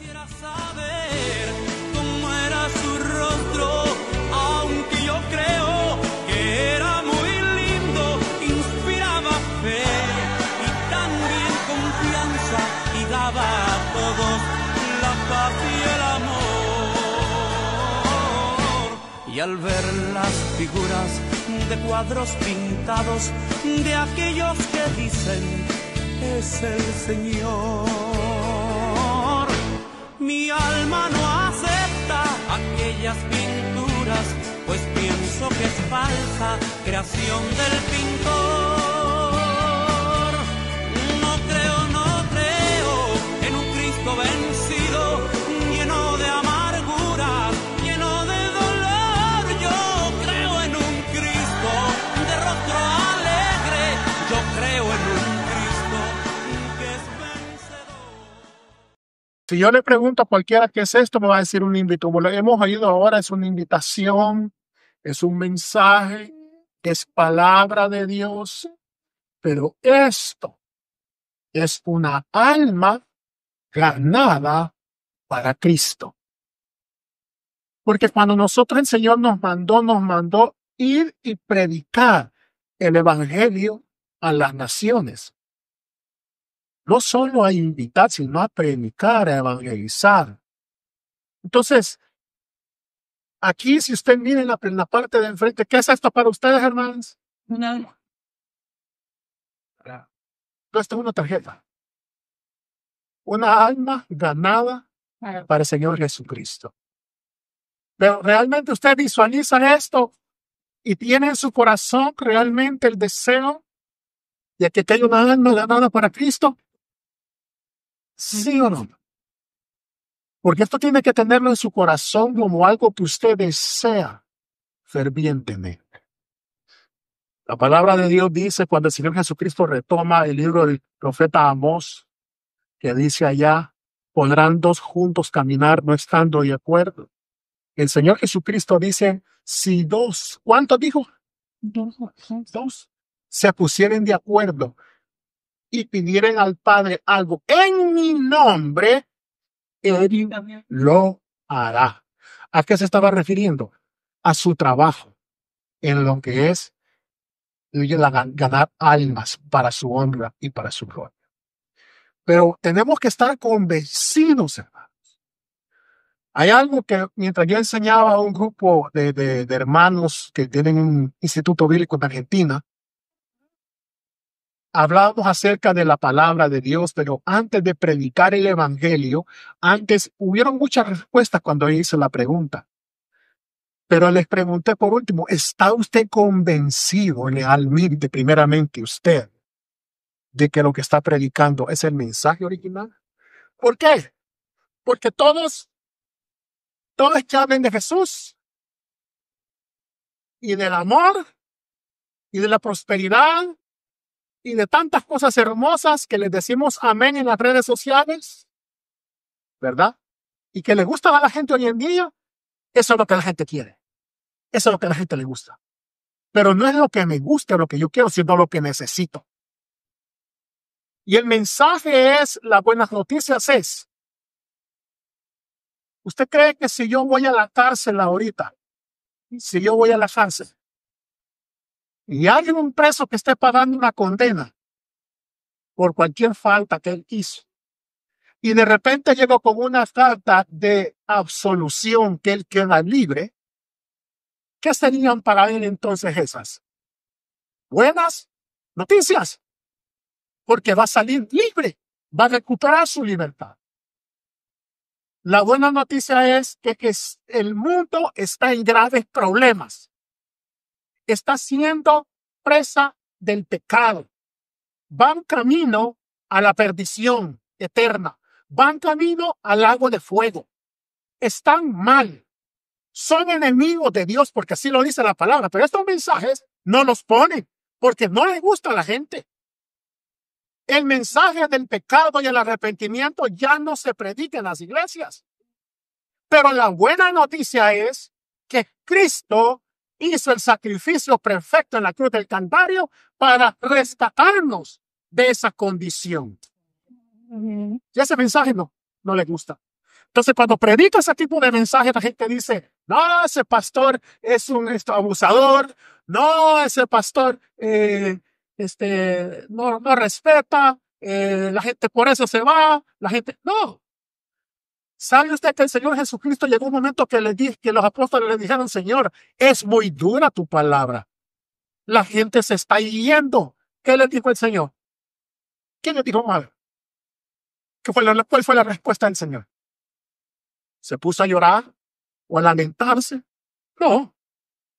Quisiera saber cómo era su rostro, aunque yo creo que era muy lindo, inspiraba fe y también confianza y daba a todos la paz y el amor. Y al ver las figuras de cuadros pintados de aquellos que dicen es el Señor, mi alma no acepta aquellas pinturas, pues pienso que es falsa creación del pintor. No creo en un Cristo vencido, lleno de amargura, lleno de dolor. Yo creo en un Cristo de rostro alegre, yo creo en un Cristo que es vencedor. Si yo le pregunto a cualquiera qué es esto, me va a decir un invito. Lo hemos oído ahora, es una invitación, es un mensaje, es palabra de Dios, pero esto es una alma ganada para Cristo. Porque cuando nosotros el Señor nos mandó ir y predicar el evangelio a las naciones. No solo a invitar, sino a predicar, a evangelizar. Entonces, aquí, si usted mira en la parte de enfrente, ¿qué es esto para ustedes, hermanos? No, esto es una tarjeta. Una alma ganada para el Señor Jesucristo. Pero realmente usted visualiza esto y tiene en su corazón realmente el deseo de que haya una alma ganada para Cristo. ¿Sí o no? Porque esto tiene que tenerlo en su corazón como algo que usted desea fervientemente. La palabra de Dios dice cuando el Señor Jesucristo retoma el libro del profeta Amós, que dice allá, podrán dos juntos caminar no estando de acuerdo. El Señor Jesucristo dice, si dos, ¿cuántos dijo? Dos se pusieren de acuerdo y pidieran al Padre algo en mi nombre, Él lo hará. ¿A qué se estaba refiriendo? A su trabajo en lo que es ganar almas para su honra y para su gloria. Pero tenemos que estar convencidos, hermanos. Hay algo que mientras yo enseñaba a un grupo de hermanos que tienen un instituto bíblico en Argentina, hablábamos acerca de la palabra de Dios, pero antes de predicar el evangelio, antes hubieron muchas respuestas cuando hice la pregunta. Pero les pregunté por último, ¿está usted convencido realmente, primeramente usted, de que lo que está predicando es el mensaje original? ¿Por qué? Porque todos que hablen de Jesús y del amor y de la prosperidad y de tantas cosas hermosas que les decimos amén en las redes sociales, ¿verdad? Y que le gusta a la gente hoy en día, eso es lo que la gente quiere. Eso es lo que a la gente le gusta. Pero no es lo que me gusta, lo que yo quiero, sino lo que necesito. Y el mensaje es, las buenas noticias es, ¿usted cree que si yo voy a la cárcel ahorita, si yo voy a la cárcel, y hay un preso que esté pagando una condena por cualquier falta que él hizo, y de repente llegó con una carta de absolución que él queda libre, ¿qué serían para él entonces esas? Buenas noticias, porque va a salir libre, va a recuperar su libertad. La buena noticia es que el mundo está en graves problemas. Está siendo presa del pecado. Van camino a la perdición eterna. Van camino al lago de fuego. Están mal. Son enemigos de Dios porque así lo dice la palabra. Pero estos mensajes no los ponen porque no les gusta a la gente. El mensaje del pecado y el arrepentimiento ya no se predica en las iglesias. Pero la buena noticia es que Cristo hizo el sacrificio perfecto en la cruz del Calvario para rescatarnos de esa condición. Y ese mensaje no le gusta. Entonces, cuando predica ese tipo de mensaje, la gente dice, no, ese pastor es un abusador, no, ese pastor no respeta, la gente por eso se va, la gente, no. ¿Sabe usted que el Señor Jesucristo llegó un momento que los apóstoles le dijeron, Señor, es muy dura tu palabra? La gente se está yendo. ¿Qué le dijo el Señor? ¿Quién le dijo mal? ¿Cuál fue la respuesta del Señor? ¿Se puso a llorar o a lamentarse? No.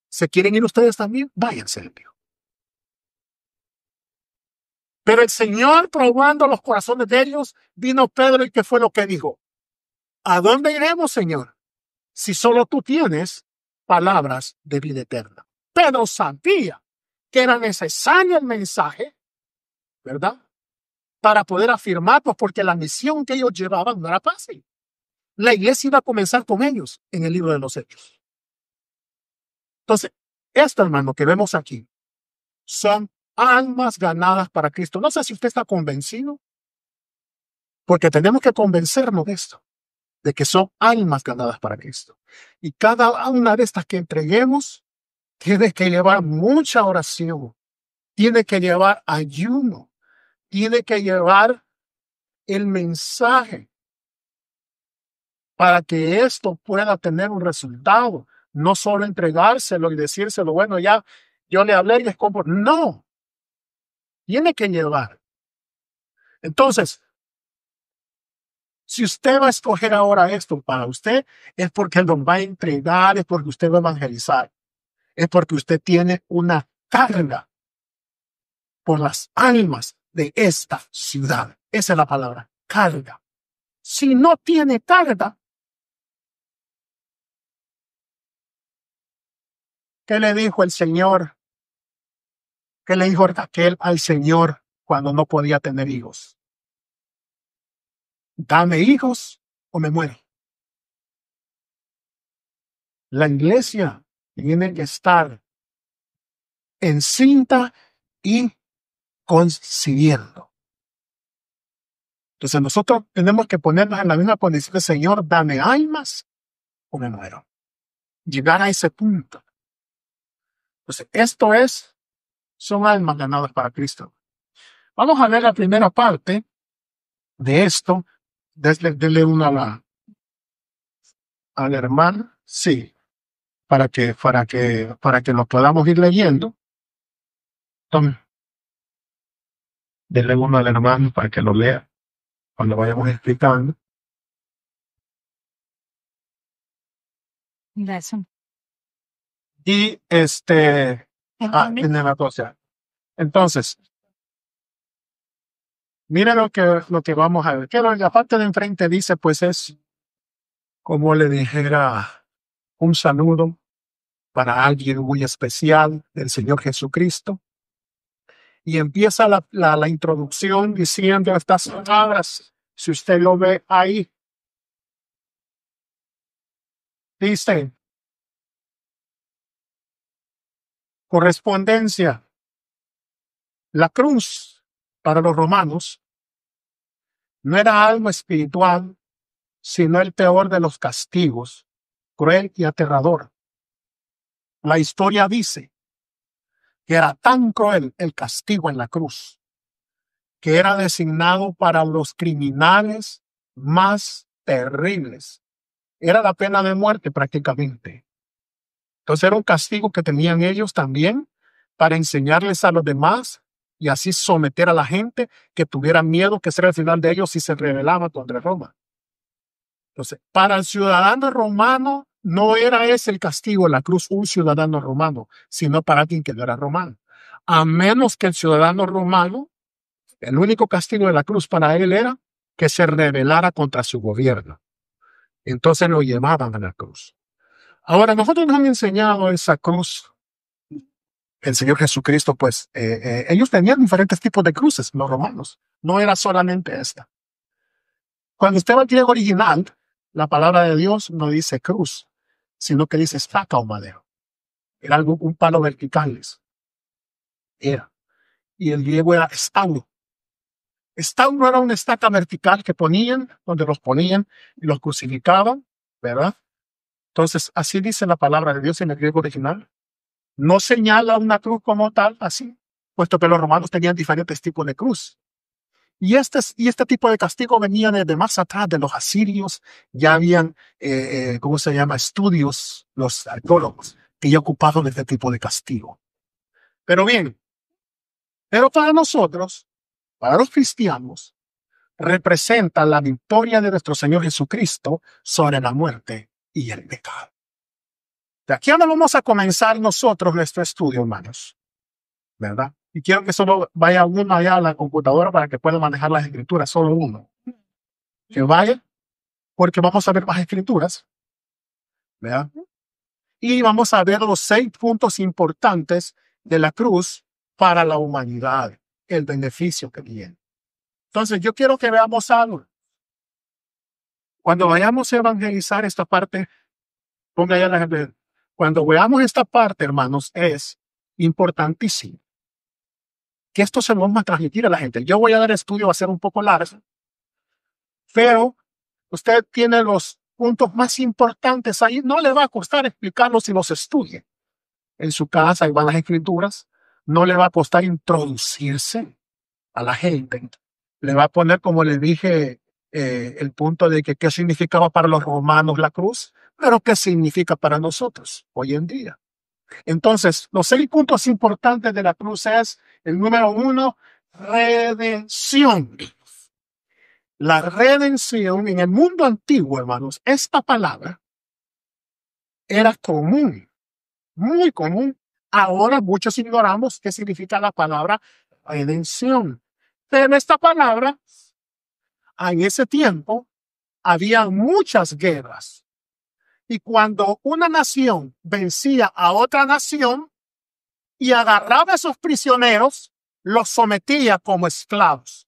¿Se quieren ir ustedes también? Váyanse, le dijo. Pero el Señor, probando los corazones de ellos, vino Pedro, y ¿qué fue lo que dijo? ¿A dónde iremos, Señor? Si solo tú tienes palabras de vida eterna. Pedro sabía que era necesario el mensaje, ¿verdad? Para poder afirmar, pues porque la misión que ellos llevaban no era fácil. La iglesia iba a comenzar con ellos en el libro de los Hechos. Entonces, esto, hermano, que vemos aquí, son almas ganadas para Cristo. No sé si usted está convencido, porque tenemos que convencernos de esto, de que son almas ganadas para Cristo. Y cada una de estas que entreguemos, tiene que llevar mucha oración, tiene que llevar ayuno, tiene que llevar el mensaje para que esto pueda tener un resultado. No solo entregárselo y decírselo, bueno, ya yo le hablé y les compro. No, tiene que llevar. Entonces, si usted va a escoger ahora esto para usted, es porque lo va a entregar, es porque usted va a evangelizar, es porque usted tiene una carga por las almas de esta ciudad. Esa es la palabra, carga. Si no tiene carga, ¿qué le dijo el Señor? ¿Qué le dijo Raquel al Señor cuando no podía tener hijos? Dame hijos o me muero. La iglesia tiene que estar encinta y concibiendo. Entonces nosotros tenemos que ponernos en la misma condición de Señor, dame almas o me muero. Llegar a ese punto. Entonces, son almas ganadas para Cristo. Vamos a ver la primera parte de esto. Denle una a la hermana. Sí, para que lo podamos ir leyendo. Tome. Denle uno al hermano para que lo lea cuando vayamos explicando. Gracias. Y tiene la cosa. Entonces, mira lo que vamos a ver. Que la parte de enfrente dice, pues es como le dijera un saludo para alguien muy especial del Señor Jesucristo. Y empieza la introducción diciendo estas palabras. Si usted lo ve ahí, dice, correspondencia. La cruz para los romanos no era algo espiritual, sino el peor de los castigos, cruel y aterrador. La historia dice que era tan cruel el castigo en la cruz, que era designado para los criminales más terribles. Era la pena de muerte prácticamente. Entonces era un castigo que tenían ellos también para enseñarles a los demás y así someter a la gente que tuviera miedo que será el final de ellos si se rebelaban contra Roma. Entonces, para el ciudadano romano no era ese el castigo en la cruz, un ciudadano romano, sino para alguien que no era romano. A menos que el ciudadano romano, el único castigo de la cruz para él era que se rebelara contra su gobierno. Entonces lo llevaban a la cruz. Ahora, nosotros nos han enseñado esa cruz. El Señor Jesucristo, pues, ellos tenían diferentes tipos de cruces, los romanos. No era solamente esta. Cuando usted va al griego original, la palabra de Dios no dice cruz, sino que dice estaca o madero. Era un palo vertical. Era. Y el griego era estalo. No era una estaca vertical que ponían, donde los ponían y los crucificaban, ¿verdad? Entonces, así dice la palabra de Dios en el griego original. No señala una cruz como tal, así, puesto que los romanos tenían diferentes tipos de cruz. Y este tipo de castigo venía desde más atrás de los asirios. Ya habían, ¿cómo se llama? Estudios, los arqueólogos, que ya ocuparon este tipo de castigo. Pero bien, pero para nosotros, para los cristianos, representa la victoria de nuestro Señor Jesucristo sobre la muerte y el pecado. De aquí ahora vamos a comenzar nosotros nuestro estudio, hermanos, ¿verdad? Y quiero que solo vaya uno allá a la computadora para que pueda manejar las escrituras, solo uno. Que vaya, porque vamos a ver más escrituras, ¿verdad? Y vamos a ver los 6 puntos importantes de la cruz para la humanidad, el beneficio que tiene. Entonces, yo quiero que veamos algo. Cuando vayamos a evangelizar esta parte, ponga ya la gente. Cuando veamos esta parte, hermanos, es importantísimo que esto se lo vamos a transmitir a la gente. Yo voy a dar estudio, va a ser un poco largo, pero usted tiene los puntos más importantes ahí. No le va a costar explicarlos si los estudie en su casa y van las escrituras. No le va a costar introducirse a la gente. Le va a poner, como le dije, el punto de que qué significaba para los romanos la cruz, pero qué significa para nosotros hoy en día. Entonces, los 6 puntos importantes de la cruz es, el número 1, redención. La redención en el mundo antiguo, hermanos, esta palabra era común, muy común. Ahora muchos ignoramos qué significa la palabra redención. Pero esta palabra, en ese tiempo, había muchas guerras. Y cuando una nación vencía a otra nación y agarraba a esos prisioneros, los sometía como esclavos.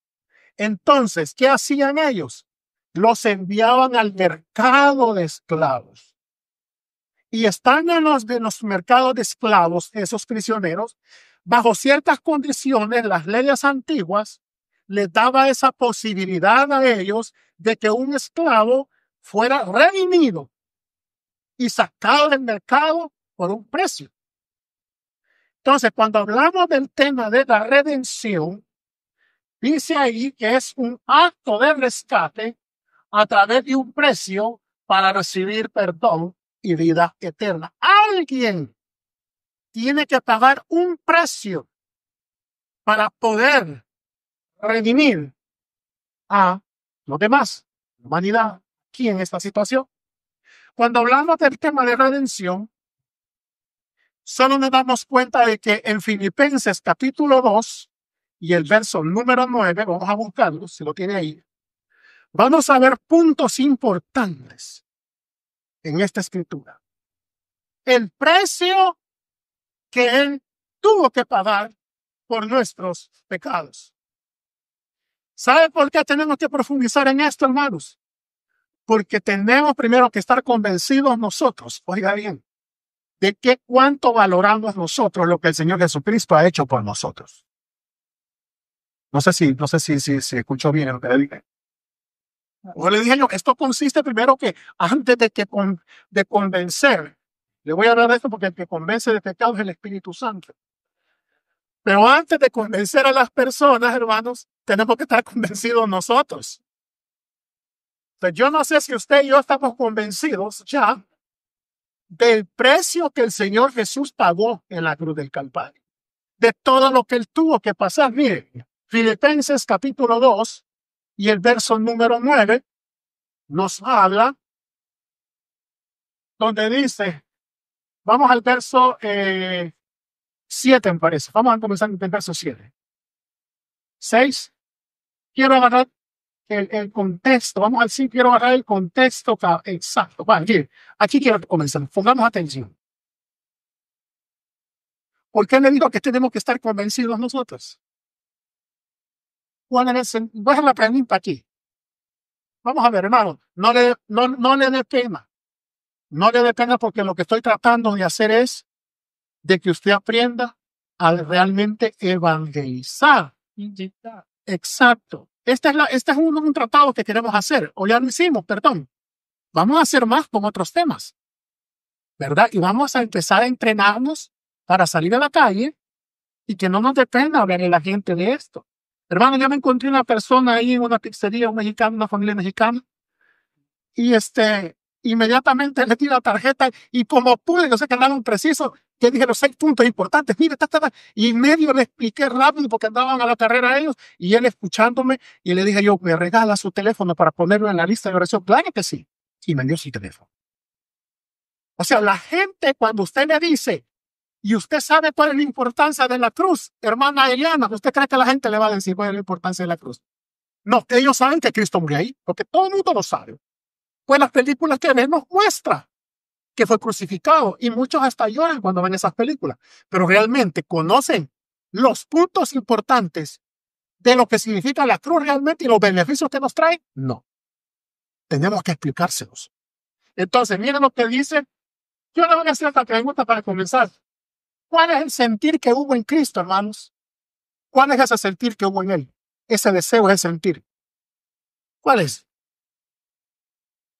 Entonces, ¿qué hacían ellos? Los enviaban al mercado de esclavos. Y están en los mercados de esclavos, esos prisioneros, bajo ciertas condiciones, las leyes antiguas les daba esa posibilidad a ellos de que un esclavo fuera redimido y sacado del mercado por un precio. Entonces, cuando hablamos del tema de la redención, dice ahí que es un acto de rescate a través de un precio para recibir perdón y vida eterna. Alguien tiene que pagar un precio para poder redimir a los demás, la humanidad, aquí en esta situación. Cuando hablamos del tema de redención, solo nos damos cuenta de que en Filipenses capítulo 2 y el verso número 9, vamos a buscarlo, si lo tiene ahí, vamos a ver puntos importantes en esta escritura. El precio que Él tuvo que pagar por nuestros pecados. ¿Sabe por qué tenemos que profundizar en esto, hermanos? Porque tenemos primero que estar convencidos nosotros, oiga bien, de que cuánto valoramos nosotros lo que el Señor Jesucristo ha hecho por nosotros. No sé si escuchó bien lo que le dije. O le dije yo, esto consiste primero que antes de convencer, le voy a hablar de esto porque el que convence de pecado es el Espíritu Santo. Pero antes de convencer a las personas, hermanos, tenemos que estar convencidos nosotros. Entonces, yo no sé si usted y yo estamos convencidos ya del precio que el Señor Jesús pagó en la cruz del Calvario. De todo lo que Él tuvo que pasar. Miren, Filipenses capítulo 2 y el verso número 9 nos habla donde dice, vamos al verso 7 me parece. Vamos a comenzar con el verso 7. 6. Quiero agarrar el contexto. Vamos al 5. Quiero agarrar el contexto exacto. Bueno, aquí quiero comenzar. Pongamos atención. ¿Por qué le digo que tenemos que estar convencidos nosotros? Voy a la pregunta aquí. Vamos a ver, hermano. No le dé pena. No le dé pena porque lo que estoy tratando de hacer es de que usted aprenda a realmente evangelizar. Exacto. Este es un tratado que queremos hacer, o ya lo hicimos, perdón. Vamos a hacer más con otros temas, ¿verdad? Y vamos a empezar a entrenarnos para salir a la calle y que no nos dependa hablar a la gente de esto. Hermano, yo me encontré una persona ahí en una pizzería, un mexicano, una familia mexicana, y inmediatamente le di la tarjeta y como pude, yo sé que andaban preciso, que dije los 6 puntos importantes, mire, y en medio le expliqué rápido porque andaban a la carrera ellos y él escuchándome y le dije yo, ¿me regala su teléfono para ponerlo en la lista de oración? Claro que sí. Y me dio su teléfono. O sea, la gente cuando usted le dice, y usted sabe cuál es la importancia de la cruz, hermana Eliana, ¿usted cree que la gente le va a decir cuál es la importancia de la cruz? No, ellos saben que Cristo murió ahí, porque todo el mundo lo sabe. Pues las películas que ven nos muestran que fue crucificado y muchos hasta lloran cuando ven esas películas, pero realmente conocen los puntos importantes de lo que significa la cruz realmente y los beneficios que nos trae. No, tenemos que explicárselos. Entonces, miren lo que dice. Yo le voy a hacer esta pregunta para comenzar. ¿Cuál es el sentir que hubo en Cristo, hermanos? ¿Cuál es ese sentir que hubo en Él? Ese deseo, ese sentir. ¿Cuál es?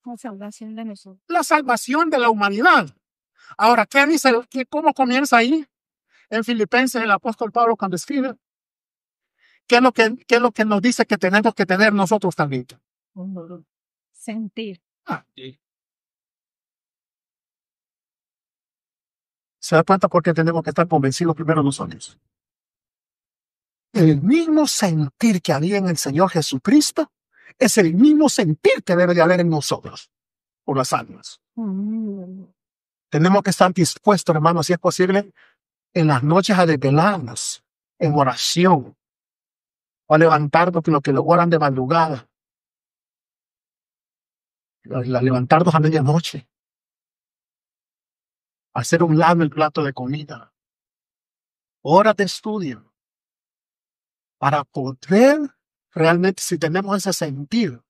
La salvación de nosotros. La salvación de la humanidad. Ahora, ¿qué dice? ¿Cómo comienza ahí? En Filipenses, el apóstol Pablo cuando escribe. ¿Qué es lo que nos dice que tenemos que tener nosotros también? Sentir. Sí. ¿Se da cuenta por qué tenemos que estar convencidos primero nosotros? El mismo sentir que había en el Señor Jesucristo es el mismo sentir que debe de haber en nosotros, por las almas. Tenemos que estar dispuestos, hermanos, si es posible, en las noches a desvelarnos, en oración, o a levantarnos, lo que lo oran de madrugada, a levantarnos a medianoche, a hacer un lado el plato de comida, horas de estudio, para poder realmente, si tenemos ese sentido.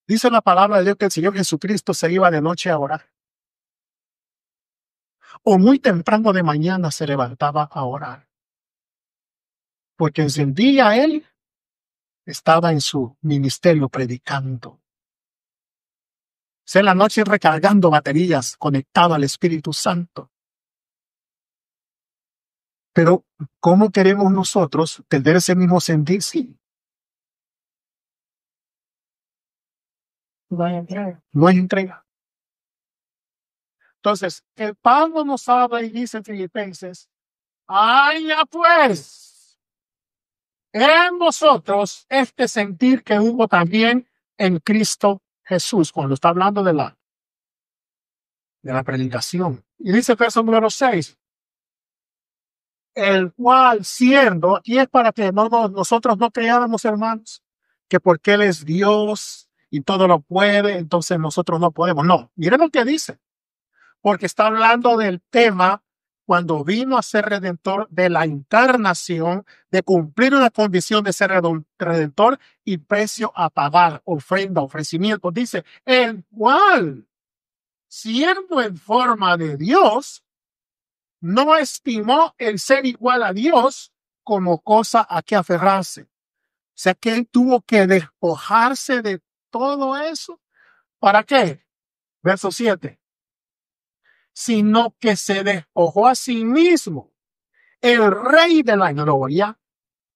Dice la palabra de Dios que el Señor Jesucristo se iba de noche a orar. O muy temprano de mañana se levantaba a orar. Porque en el día Él estaba en su ministerio predicando. En la noche recargando baterías, conectado al Espíritu Santo. Pero, ¿cómo queremos nosotros tener ese mismo sentir? Sí. No hay entrega. No hay entrega. Entonces, el Pablo nos habla y dice en Filipenses, ¡haya pues en vosotros este sentir que hubo también en Cristo Jesús, cuando está hablando de la predicación. Y dice el verso número 6, el cual siendo, y es para que nosotros no creáramos, hermanos, que porque Él es Dios y todo lo puede, entonces nosotros no podemos. No, miren lo que dice. Porque está hablando del tema cuando vino a ser redentor de la encarnación, de cumplir una condición de ser redentor y precio a pagar, ofrenda, ofrecimiento. Dice, el cual, siendo en forma de Dios, no estimó el ser igual a Dios como cosa a que aferrarse. O sea que él tuvo que despojarse de todo eso. ¿Para qué? Verso 7. Sino que se despojó a sí mismo. El Rey de la Gloria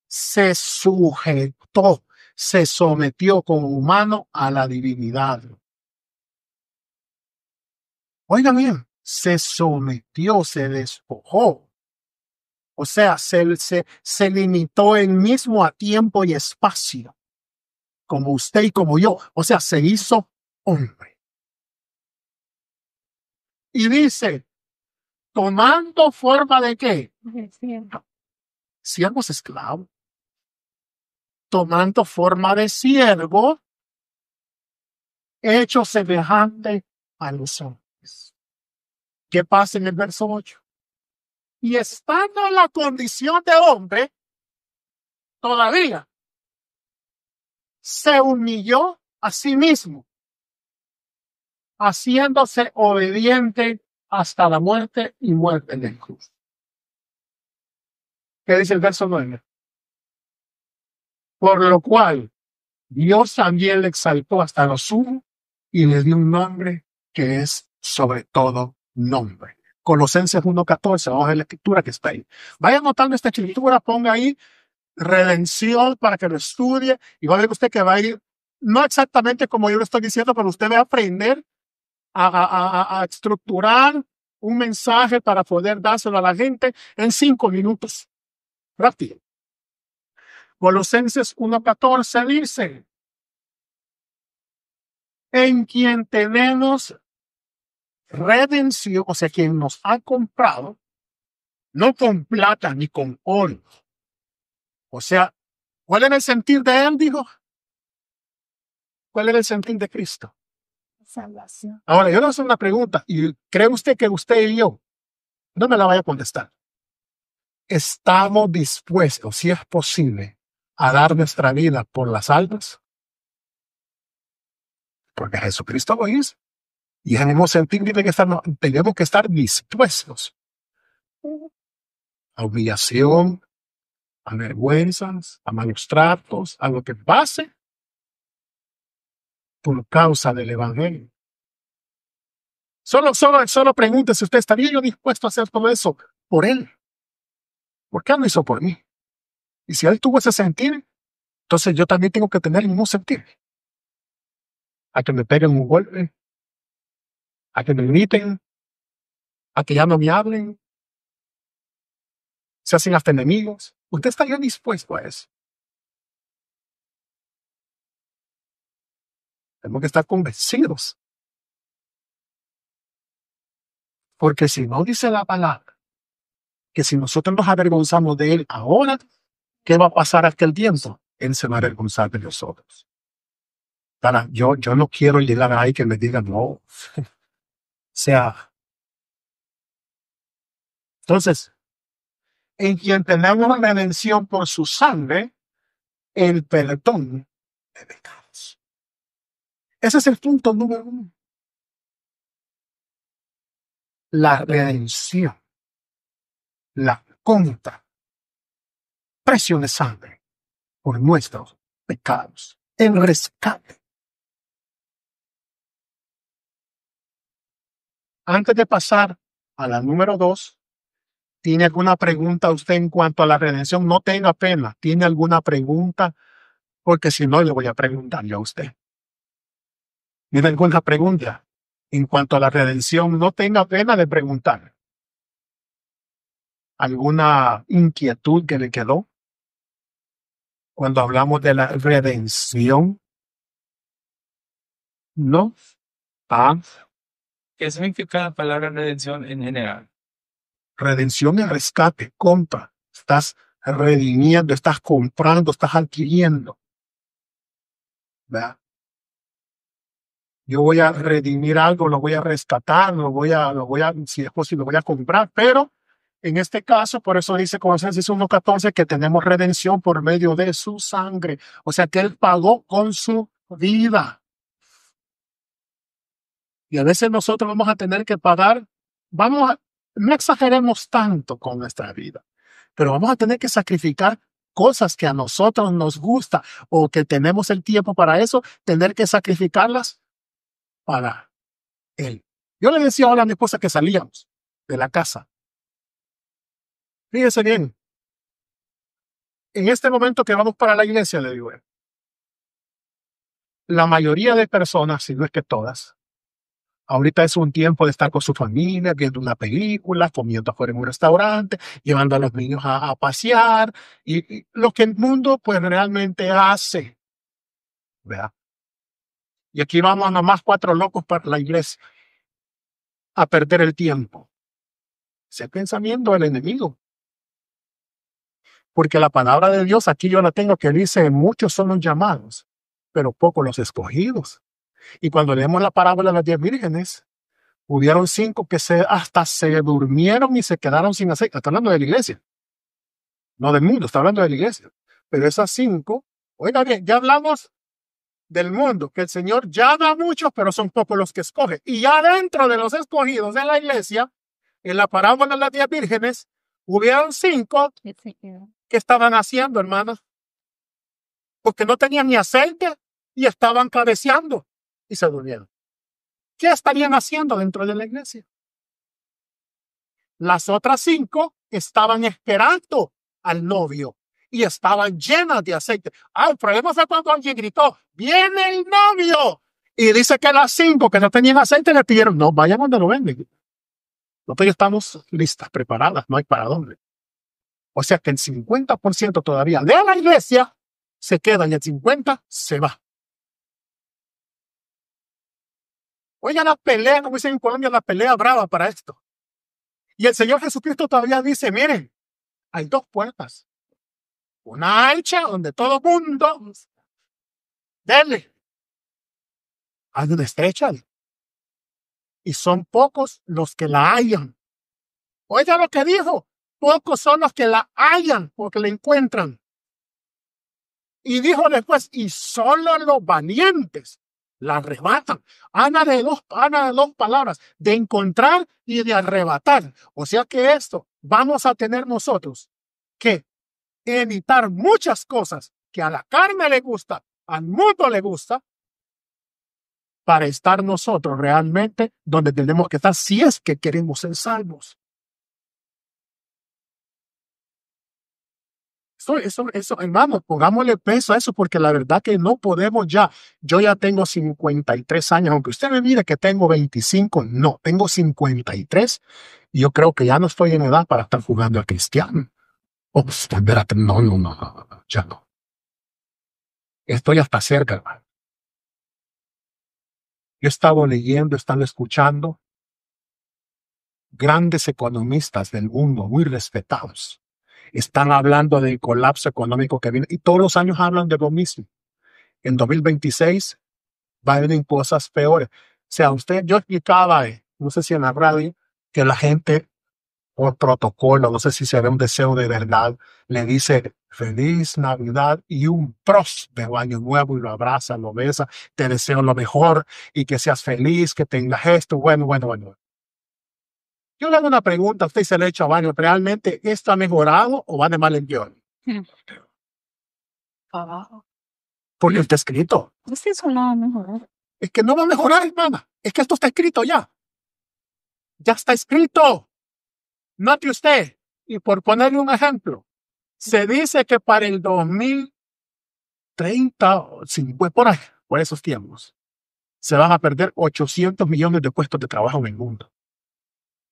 se sujetó, se sometió como humano a la divinidad. Oigan bien, se sometió, se despojó. O sea, se limitó él mismo a tiempo y espacio, como usted y como yo. O sea, se hizo hombre. Y dice, tomando forma de ¿qué? Siervos esclavos. Tomando forma de siervo, hecho semejante a los hombres. ¿Qué pasa en el verso 8? Y estando en la condición de hombre, todavía se humilló a sí mismo, haciéndose obediente hasta la muerte y muerte de cruz. ¿Qué dice el verso 9? Por lo cual Dios también le exaltó hasta lo sumo y le dio un nombre que es sobre todo nombre. Colosenses 1:14, vamos a ver la escritura que está ahí. Vaya anotando esta escritura, ponga ahí redención para que lo estudie y va a ver usted que va a ir, no exactamente como yo lo estoy diciendo, pero usted va a aprender a estructurar un mensaje para poder dárselo a la gente en 5 minutos. Rápido. Colosenses 1:14 dice, en quien tenemos redención, o sea, quien nos ha comprado, no con plata ni con oro. O sea, ¿cuál era el sentir de él? Dijo. ¿Cuál era el sentir de Cristo? Salvación. Ahora, yo le voy a hacer una pregunta y ¿cree usted que usted y yo no me la vaya a contestar? ¿Estamos dispuestos, si es posible, a dar nuestra vida por las almas? Porque Jesucristo lo hizo. Y en el mismo sentido tenemos que estar dispuestos a humillación, a vergüenzas, a malos tratos, a lo que pase por causa del Evangelio. Solo pregunte si usted estaría yo dispuesto a hacer todo eso por él. ¿Por qué no hizo por mí? Y si él tuvo ese sentir, entonces yo también tengo que tener el mismo sentir. A que me peguen un golpe, a que me griten, a que ya no me hablen, se hacen hasta enemigos. ¿Usted estaría dispuesto a eso? Tenemos que estar convencidos. Porque si no dice la palabra, que si nosotros nos avergonzamos de él ahora, ¿qué va a pasar hasta el tiempo? Él se va a avergonzar de nosotros. Para, yo no quiero llegar ahí que me digan no. O sea, entonces, en quien tenemos redención por su sangre, el perdón de pecados. Ese es el punto número 1. La redención, la compra, precio de sangre por nuestros pecados, el rescate. Antes de pasar a la número 2, ¿tiene alguna pregunta usted en cuanto a la redención? No tenga pena. ¿Tiene alguna pregunta? Porque si no, le voy a preguntar yo a usted. ¿Tiene alguna pregunta en cuanto a la redención? No tenga pena de preguntar. ¿Alguna inquietud que le quedó cuando hablamos de la redención? ¿No? ¿Qué significa la palabra redención en general? Redención es rescate, compra. Estás redimiendo, estás comprando, estás adquiriendo. ¿Verdad? Yo voy a redimir algo, lo voy a rescatar, si es posible, lo voy a comprar, pero en este caso, por eso dice Colosenses 1:14 que tenemos redención por medio de su sangre. O sea que él pagó con su vida. Y a veces nosotros vamos a tener que pagar, no exageremos tanto con nuestra vida, pero vamos a tener que sacrificar cosas que a nosotros nos gusta o que tenemos el tiempo para eso, tener que sacrificarlas para él. Yo le decía ahora a mi esposa que salíamos de la casa. Fíjese bien, en este momento que vamos para la iglesia, le digo, la mayoría de personas, si no es que todas, ahorita es un tiempo de estar con su familia, viendo una película, comiendo afuera en un restaurante, llevando a los niños a pasear, y lo que el mundo pues realmente hace. ¿Verdad? Y aquí vamos nomás 4 locos para la iglesia a perder el tiempo. Ese pensamiento del enemigo. Porque la palabra de Dios, aquí yo la tengo, que dice, muchos son los llamados, pero pocos los escogidos. Y cuando leemos la parábola de las 10 vírgenes, hubieron 5 que hasta se durmieron y se quedaron sin aceite. Está hablando de la iglesia. No del mundo, está hablando de la iglesia. Pero esas 5, oiga bien, ya hablamos del mundo, que el Señor llama a muchos, pero son pocos los que escoge. Y ya dentro de los escogidos de la iglesia, en la parábola de las 10 vírgenes, hubieron 5 que estaban haciendo, hermanos. porque no tenían ni aceite y estaban cabeceando y se durmieron. ¿Qué estarían haciendo dentro de la iglesia? Las otras 5 estaban esperando al novio y estaban llenas de aceite. El problema fue cuando alguien gritó, ¡viene el novio! Y dice que las 5 que no tenían aceite le pidieron, no, vayan donde lo venden. Nosotros ya estamos listas, preparadas, no hay para dónde. O sea que el 50% todavía de la iglesia se queda y el 50% se va. Oigan la pelea, como dicen en Colombia, la pelea brava para esto. Y el Señor Jesucristo todavía dice, miren, hay 2 puertas. Una ancha donde todo mundo dele. Hay una estrecha. Y son pocos los que la hallan. Oiga lo que dijo. Pocos son los que la hallan porque la encuentran. Y dijo después, y solo los valientes la arrebatan. Habla de dos palabras, de encontrar y de arrebatar. O sea que esto vamos a tener nosotros que evitar muchas cosas que a la carne le gusta, al mundo le gusta, para estar nosotros realmente donde tenemos que estar si es que queremos ser salvos. Eso, hermano, pongámosle peso a eso porque la verdad que no podemos ya. Yo ya tengo 53 años, aunque usted me mire que tengo 25, no, tengo 53 y yo creo que ya no estoy en edad para estar jugando a cristiano. Oh, espérate, no, ya no. Estoy hasta cerca, hermano. Yo he estado leyendo, he estado escuchando grandes economistas del mundo, muy respetados. Están hablando del colapso económico que viene y todos los años hablan de lo mismo. En 2026 va a venir cosas peores. O sea, yo explicaba, no sé si en la radio, que la gente por protocolo, no sé si será un deseo de verdad, le dice feliz Navidad y un próspero año nuevo y lo abraza, lo besa, te deseo lo mejor y que seas feliz, que tengas esto, bueno. Yo le hago una pregunta, a usted se le ha hecho a varios, ¿realmente esto ha mejorado o va de mal en peor? Porque está escrito. Pues eso no va a mejorar. Es que no va a mejorar, hermana. Es que esto está escrito ya. Ya está escrito. Note usted, y por ponerle un ejemplo, se dice que para el 2030 o 50, por esos tiempos, se van a perder 800 millones de puestos de trabajo en el mundo.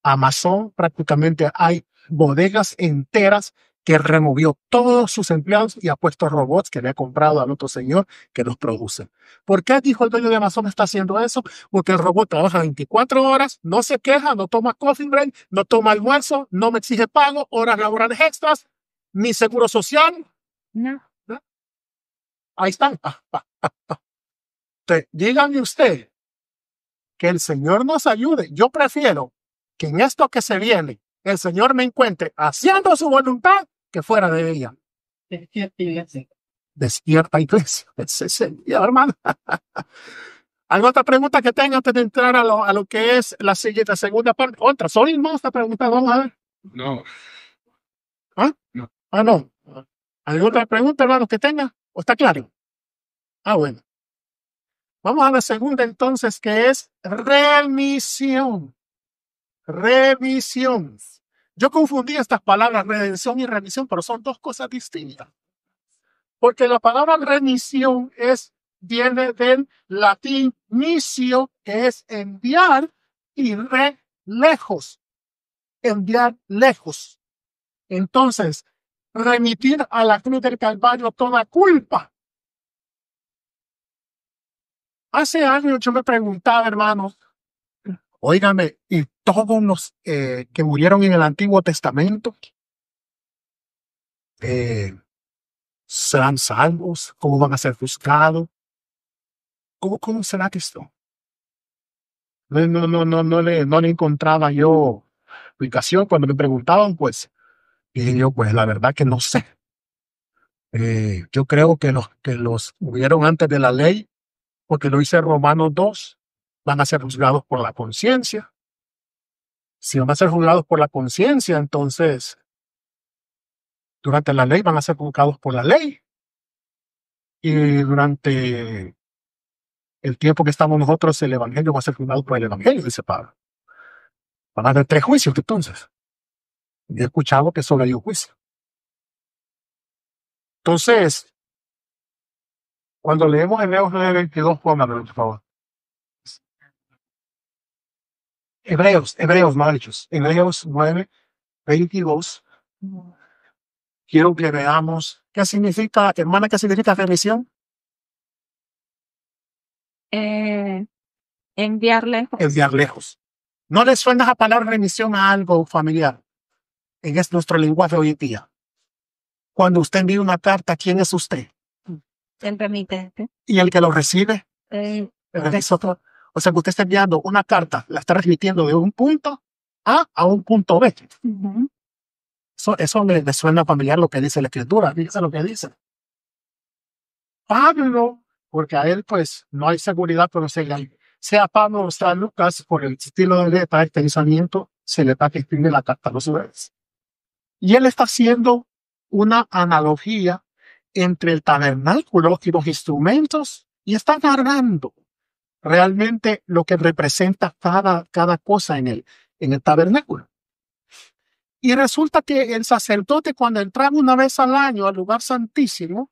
Amazon prácticamente hay bodegas enteras que removió todos sus empleados y ha puesto robots que le ha comprado al otro señor que los producen. ¿Por qué dijo el dueño de Amazon está haciendo eso? Porque el robot trabaja 24 horas, no se queja, no toma coffee break, no toma almuerzo, no me exige pago, horas laborales extras, ni seguro social. No. Ahí están. Díganme usted que el Señor nos ayude. Yo prefiero que en esto que se viene el Señor me encuentre haciendo su voluntad que fuera de ella. Despierta iglesia. Ese es el día, hermano. ¿Alguna otra pregunta que tenga antes de entrar a lo que es la siguiente, segunda parte? Otra, solo mismo esta pregunta, vamos a ver. No. ¿Ah? No. No. ¿Alguna otra pregunta, hermano, que tenga? ¿O está claro? Bueno. Vamos a la segunda entonces, que es remisión. Remisión. Yo confundí estas palabras, redención y remisión, pero son 2 cosas distintas. Porque la palabra remisión viene del latín misio, que es enviar, y lejos. Enviar lejos. Entonces, remitir a la cruz del Calvario toda culpa. Hace años yo me preguntaba, hermanos, óigame, ¿y todos los que murieron en el Antiguo Testamento serán salvos? ¿Cómo van a ser juzgados? ¿Cómo será que esto? No le encontraba yo explicación. Cuando me preguntaban, pues, y yo, pues, la verdad que no sé. Yo creo que los murieron antes de la ley, porque lo dice Romanos 2, van a ser juzgados por la conciencia. Si van a ser juzgados por la conciencia, entonces, durante la ley van a ser juzgados por la ley. Y durante el tiempo que estamos nosotros, el Evangelio va a ser fundado por el Evangelio, dice Pablo. Van a haber 3 juicios entonces. Y he escuchado que solo hay un juicio. Entonces, cuando leemos Hebreos 9:22, pónganlo, por favor. Hebreos, no Hechos. Hebreos 9:22. Quiero que veamos qué significa, hermana, qué significa remisión. Enviar lejos. Enviar lejos. ¿No le suena la palabra remisión a algo familiar? Es nuestro lenguaje hoy en día. Cuando usted envía una carta, ¿quién es usted? El remitente. Y el que lo recibe es otro. O sea, que usted está enviando una carta, la está transmitiendo de un punto A un punto B. Ujú. Eso le suena familiar lo que dice la Escritura. Fíjese lo que dice. Pablo, porque a él pues no hay seguridad, pero sea Pablo o sea Lucas, por el estilo de letra, este pensamiento, se le da que escribe la carta a los hebreos. Y él está haciendo una analogía entre el tabernáculo y los instrumentos y está narrando realmente lo que representa cada cosa en el tabernáculo. Y resulta que el sacerdote, cuando entraba una vez al año al lugar santísimo,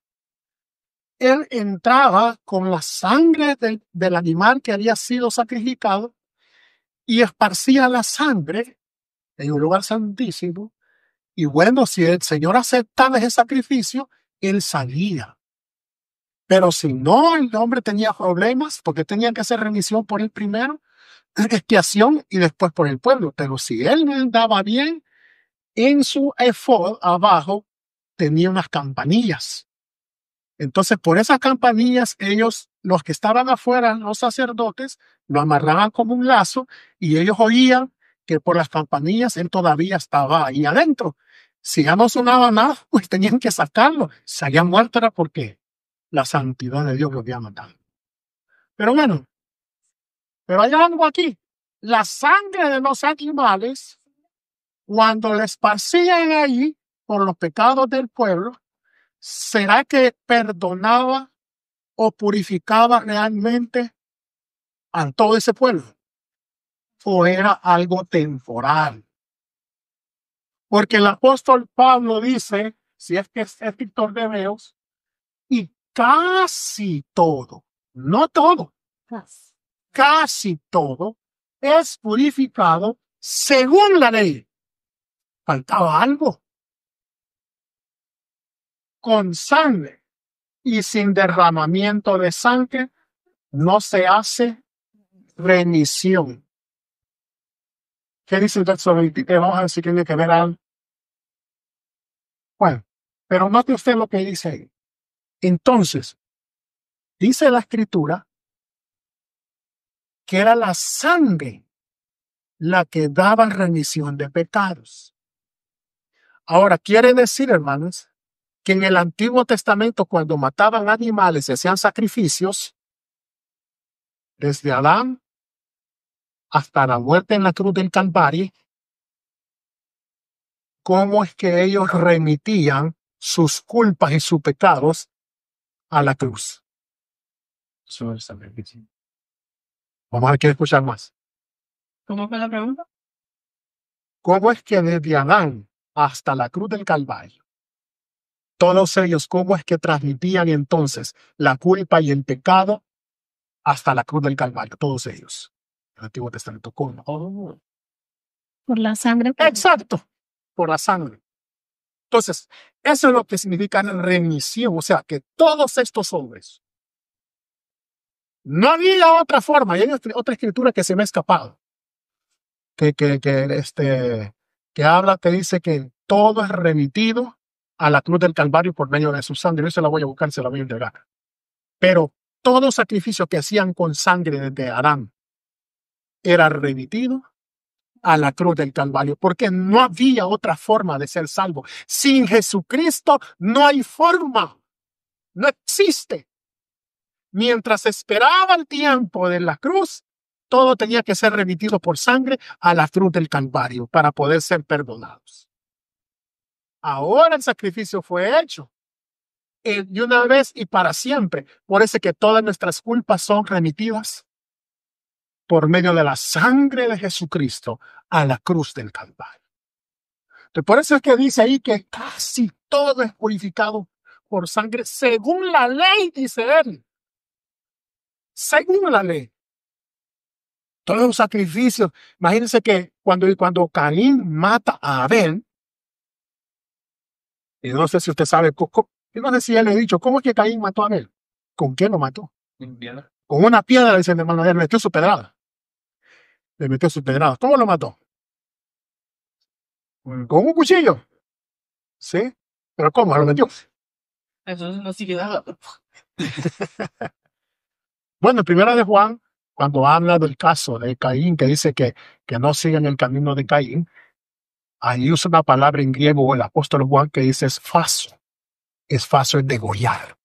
él entraba con la sangre del animal que había sido sacrificado y esparcía la sangre en un lugar santísimo. Y bueno, si el Señor aceptaba ese sacrificio, él salía. Pero si no, el hombre tenía problemas porque tenía que hacer remisión por él primero, expiación y después por el pueblo. Pero si él no andaba bien, en su efod abajo tenía unas campanillas. Entonces, por esas campanillas, ellos, los que estaban afuera, los sacerdotes, lo amarraban como un lazo y ellos oían que por las campanillas él todavía estaba ahí adentro. Si ya no sonaba nada, pues tenían que sacarlo. Si había muerto era porque la santidad de Dios lo había matado. Pero bueno, pero hay algo aquí. La sangre de los animales, cuando le esparcían ahí por los pecados del pueblo, ¿será que perdonaba o purificaba realmente a todo ese pueblo? ¿O era algo temporal? Porque el apóstol Pablo dice, si es que es escritor de Hebreos, y casi todo, no todo, casi todo es purificado según la ley. Faltaba algo. Con sangre y sin derramamiento de sangre no se hace remisión. ¿Qué dice el verso 23? Vamos a ver si tiene que ver algo. Bueno, pero note usted lo que dice ahí. Entonces, dice la Escritura que era la sangre la que daba remisión de pecados. Ahora, quiere decir, hermanos, que en el Antiguo Testamento, cuando mataban animales y hacían sacrificios, desde Adán hasta la muerte en la cruz del Calvario, cómo es que ellos remitían sus culpas y sus pecados a la cruz. Vamos a ver, quiero escuchar más. ¿Cómo fue la pregunta? ¿Cómo es que desde Adán hasta la cruz del Calvario, todos ellos, cómo es que transmitían entonces la culpa y el pecado hasta la cruz del Calvario? Todos ellos. El Antiguo Testamento, ¿cómo? Por la sangre. Exacto, por la sangre. Entonces, eso es lo que significa remisión, o sea, que todos estos hombres, no había otra forma, y hay otra escritura que se me ha escapado, que habla, que dice que todo es remitido a la cruz del Calvario por medio de su sangre. Yo se la voy a buscar, se la voy a entregar. Pero todo sacrificio que hacían con sangre desde Adán era remitido a la cruz del Calvario, porque no había otra forma de ser salvo. Sin Jesucristo no hay forma, no existe. Mientras esperaba el tiempo de la cruz, todo tenía que ser remitido por sangre a la cruz del Calvario para poder ser perdonados. Ahora el sacrificio fue hecho. de una vez y para siempre. Por eso es que todas nuestras culpas son remitidas por medio de la sangre de Jesucristo a la cruz del Calvario. Entonces, por eso es que dice ahí que casi todo es purificado por sangre, según la ley, dice él. Según la ley. Todos los sacrificios. Imagínense que cuando Caín mata a Abel, y no sé si usted sabe, yo no sé si ya le he dicho, ¿cómo es que Caín mató a Abel? ¿Con qué lo mató? Limpiada. Con una piedra, dice el hermano, le metió su pedrada. Le metió su pedrada. ¿Cómo lo mató? Con un cuchillo. ¿Sí? ¿Pero cómo lo metió? Eso no sigue nada. Bueno, primero de Juan, cuando habla del caso de Caín, que dice que no sigan el camino de Caín, ahí usa una palabra en griego, el apóstol Juan, que dice esfaso. Esfaso es degollar.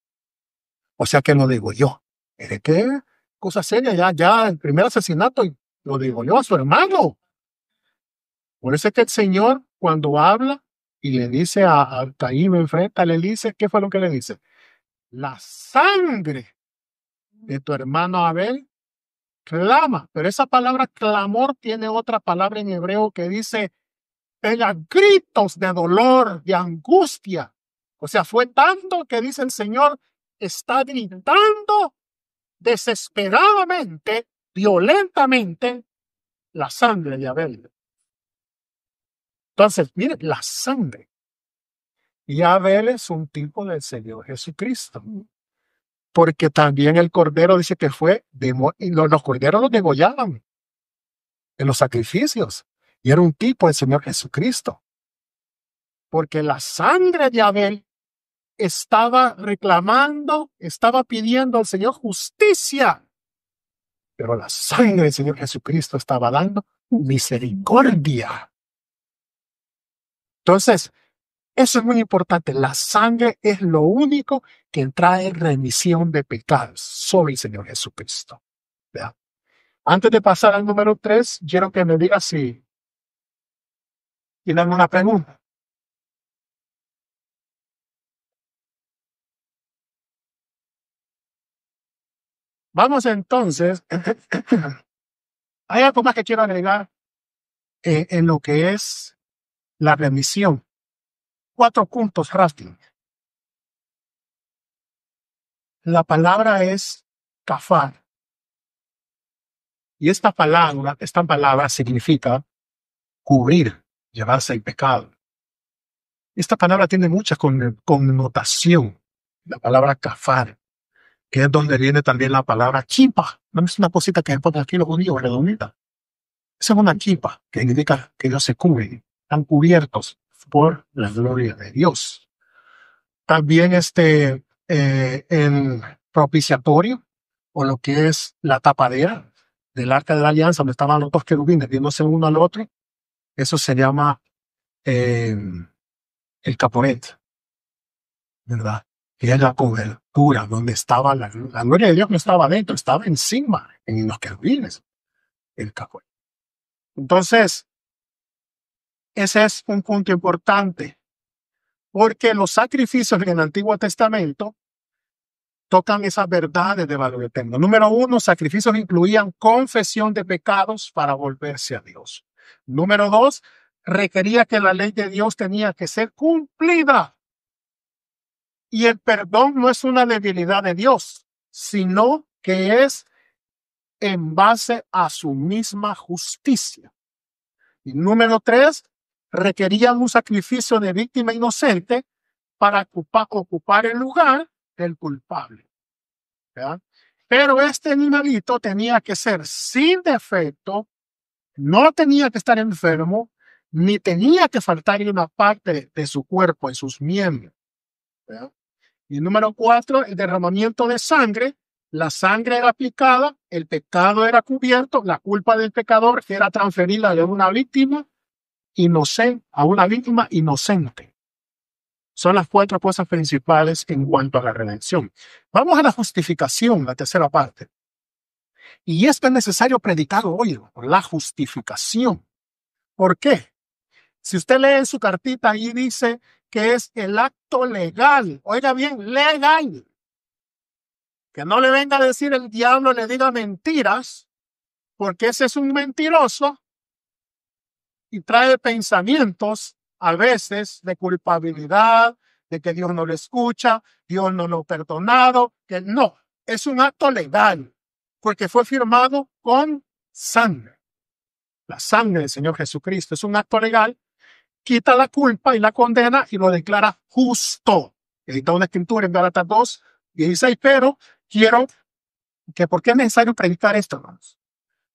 O sea que lo degolló. ¿De qué? Cosa seria, ya el primer asesinato lo degolló a su hermano. Por eso es que el Señor, cuando habla y le dice a Caín, me enfrenta, le dice, ¿qué fue lo que le dice? La sangre de tu hermano Abel clama. Pero esa palabra clamor tiene otra palabra en hebreo que dice, pega gritos de dolor, de angustia. O sea, fue tanto que dice el Señor, está gritando desesperadamente, violentamente, la sangre de Abel. Entonces, miren, la sangre. Y Abel es un tipo del Señor Jesucristo. Porque también el cordero dice que fue, y los corderos los degollaban en los sacrificios. Y era un tipo del Señor Jesucristo. Porque la sangre de Abel estaba reclamando, estaba pidiendo al Señor justicia. Pero la sangre del Señor Jesucristo estaba dando misericordia. Entonces, eso es muy importante. La sangre es lo único que trae remisión de pecados sobre el Señor Jesucristo. ¿Vea? Antes de pasar al número 3, quiero que me diga si tienen una pregunta. Vamos entonces. Hay algo más que quiero agregar en lo que es la remisión. 4 puntos rápidos. La palabra es kafar. Y esta palabra significa cubrir, llevarse el pecado. Esta palabra tiene mucha connotación. La palabra kafar, que es donde viene también la palabra kipa. No es una cosita que ponen aquí los judíos, redondita. Esa es una kipa, que indica que ellos se cubren, están cubiertos por la gloria de Dios. También el propiciatorio, o lo que es la tapadera del arca de la alianza, donde estaban los 2 querubines viéndose uno al otro, eso se llama el caporet, ¿verdad? Que es la cobertura, donde estaba la gloria de Dios, no estaba adentro, estaba encima, en los querubines, el caporet. Entonces, ese es un punto importante, porque los sacrificios en el Antiguo Testamento tocan esas verdades de valor eterno. Número 1, sacrificios incluían confesión de pecados para volverse a Dios. Número 2, requería que la ley de Dios tenía que ser cumplida. Y el perdón no es una debilidad de Dios, sino que es en base a su misma justicia. Y número 3, requerían un sacrificio de víctima inocente para ocupar el lugar del culpable. ¿Verdad? Pero este animalito tenía que ser sin defecto, no tenía que estar enfermo, ni tenía que faltarle una parte de su cuerpo, en sus miembros. ¿Verdad? Y número 4, el derramamiento de sangre. La sangre era aplicada, el pecado era cubierto, la culpa del pecador era transferida de una víctima inocente a una víctima inocente. Son las 4 cosas principales en cuanto a la redención. Vamos a la justificación, la tercera parte. Y esto es necesario predicar hoy, la justificación. ¿Por qué? Si usted lee en su cartita, ahí dice que es el acto legal. Oiga bien, legal. Que no le venga a decir el diablo, le diga mentiras, porque ese es un mentiroso y trae pensamientos a veces de culpabilidad, de que Dios no lo escucha, Dios no lo ha perdonado, que no, es un acto legal, porque fue firmado con sangre. La sangre del Señor Jesucristo es un acto legal, quita la culpa y la condena y lo declara justo. Está una escritura en Gálatas 2:16, pero quiero que, ¿por qué es necesario predicar esto, hermanos?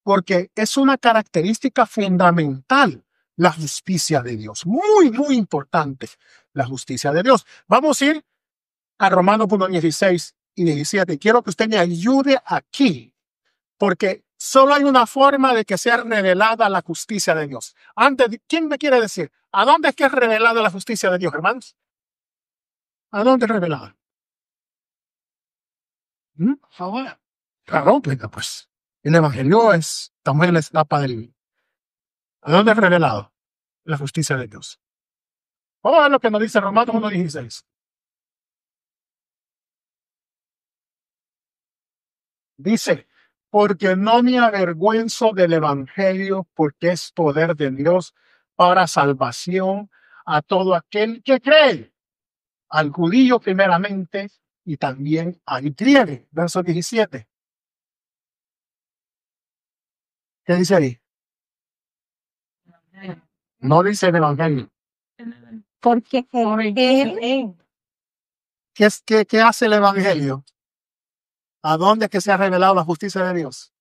Porque es una característica fundamental, la justicia de Dios. Muy, muy importante, la justicia de Dios. Vamos a ir a Romanos 1:16 y 17. Quiero que usted me ayude aquí, porque solo hay una forma de que sea revelada la justicia de Dios. ¿Quién me quiere decir? ¿A dónde es que es revelada la justicia de Dios, hermanos? ¿A dónde es revelada? Ahora. Claro, pues. El Evangelio estamos en la etapa del... ¿A dónde es revelado la justicia de Dios? Vamos a ver lo que nos dice Romanos 1:16. Dice, porque no me avergüenzo del Evangelio, porque es poder de Dios para salvación a todo aquel que cree, al judío primeramente y también al griego. Verso 17. ¿Qué dice ahí? No dice el Evangelio. Porque él ¿Qué hace el Evangelio? ¿A dónde es que se ha revelado la justicia de Dios?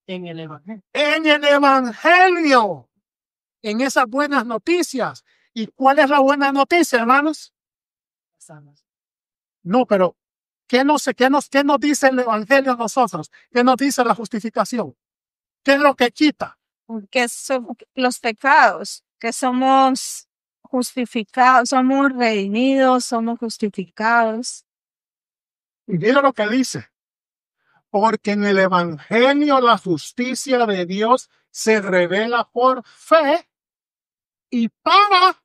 En el Evangelio. En el Evangelio, en esas buenas noticias. ¿Y cuál es la buena noticia, hermanos? No, pero ¿qué nos dice el Evangelio a nosotros? ¿Qué nos dice la justificación? ¿Qué es lo que quita? que son los pecados, que somos justificados, somos redimidos, somos justificados. Y mira lo que dice. Porque en el Evangelio la justicia de Dios se revela por fe y para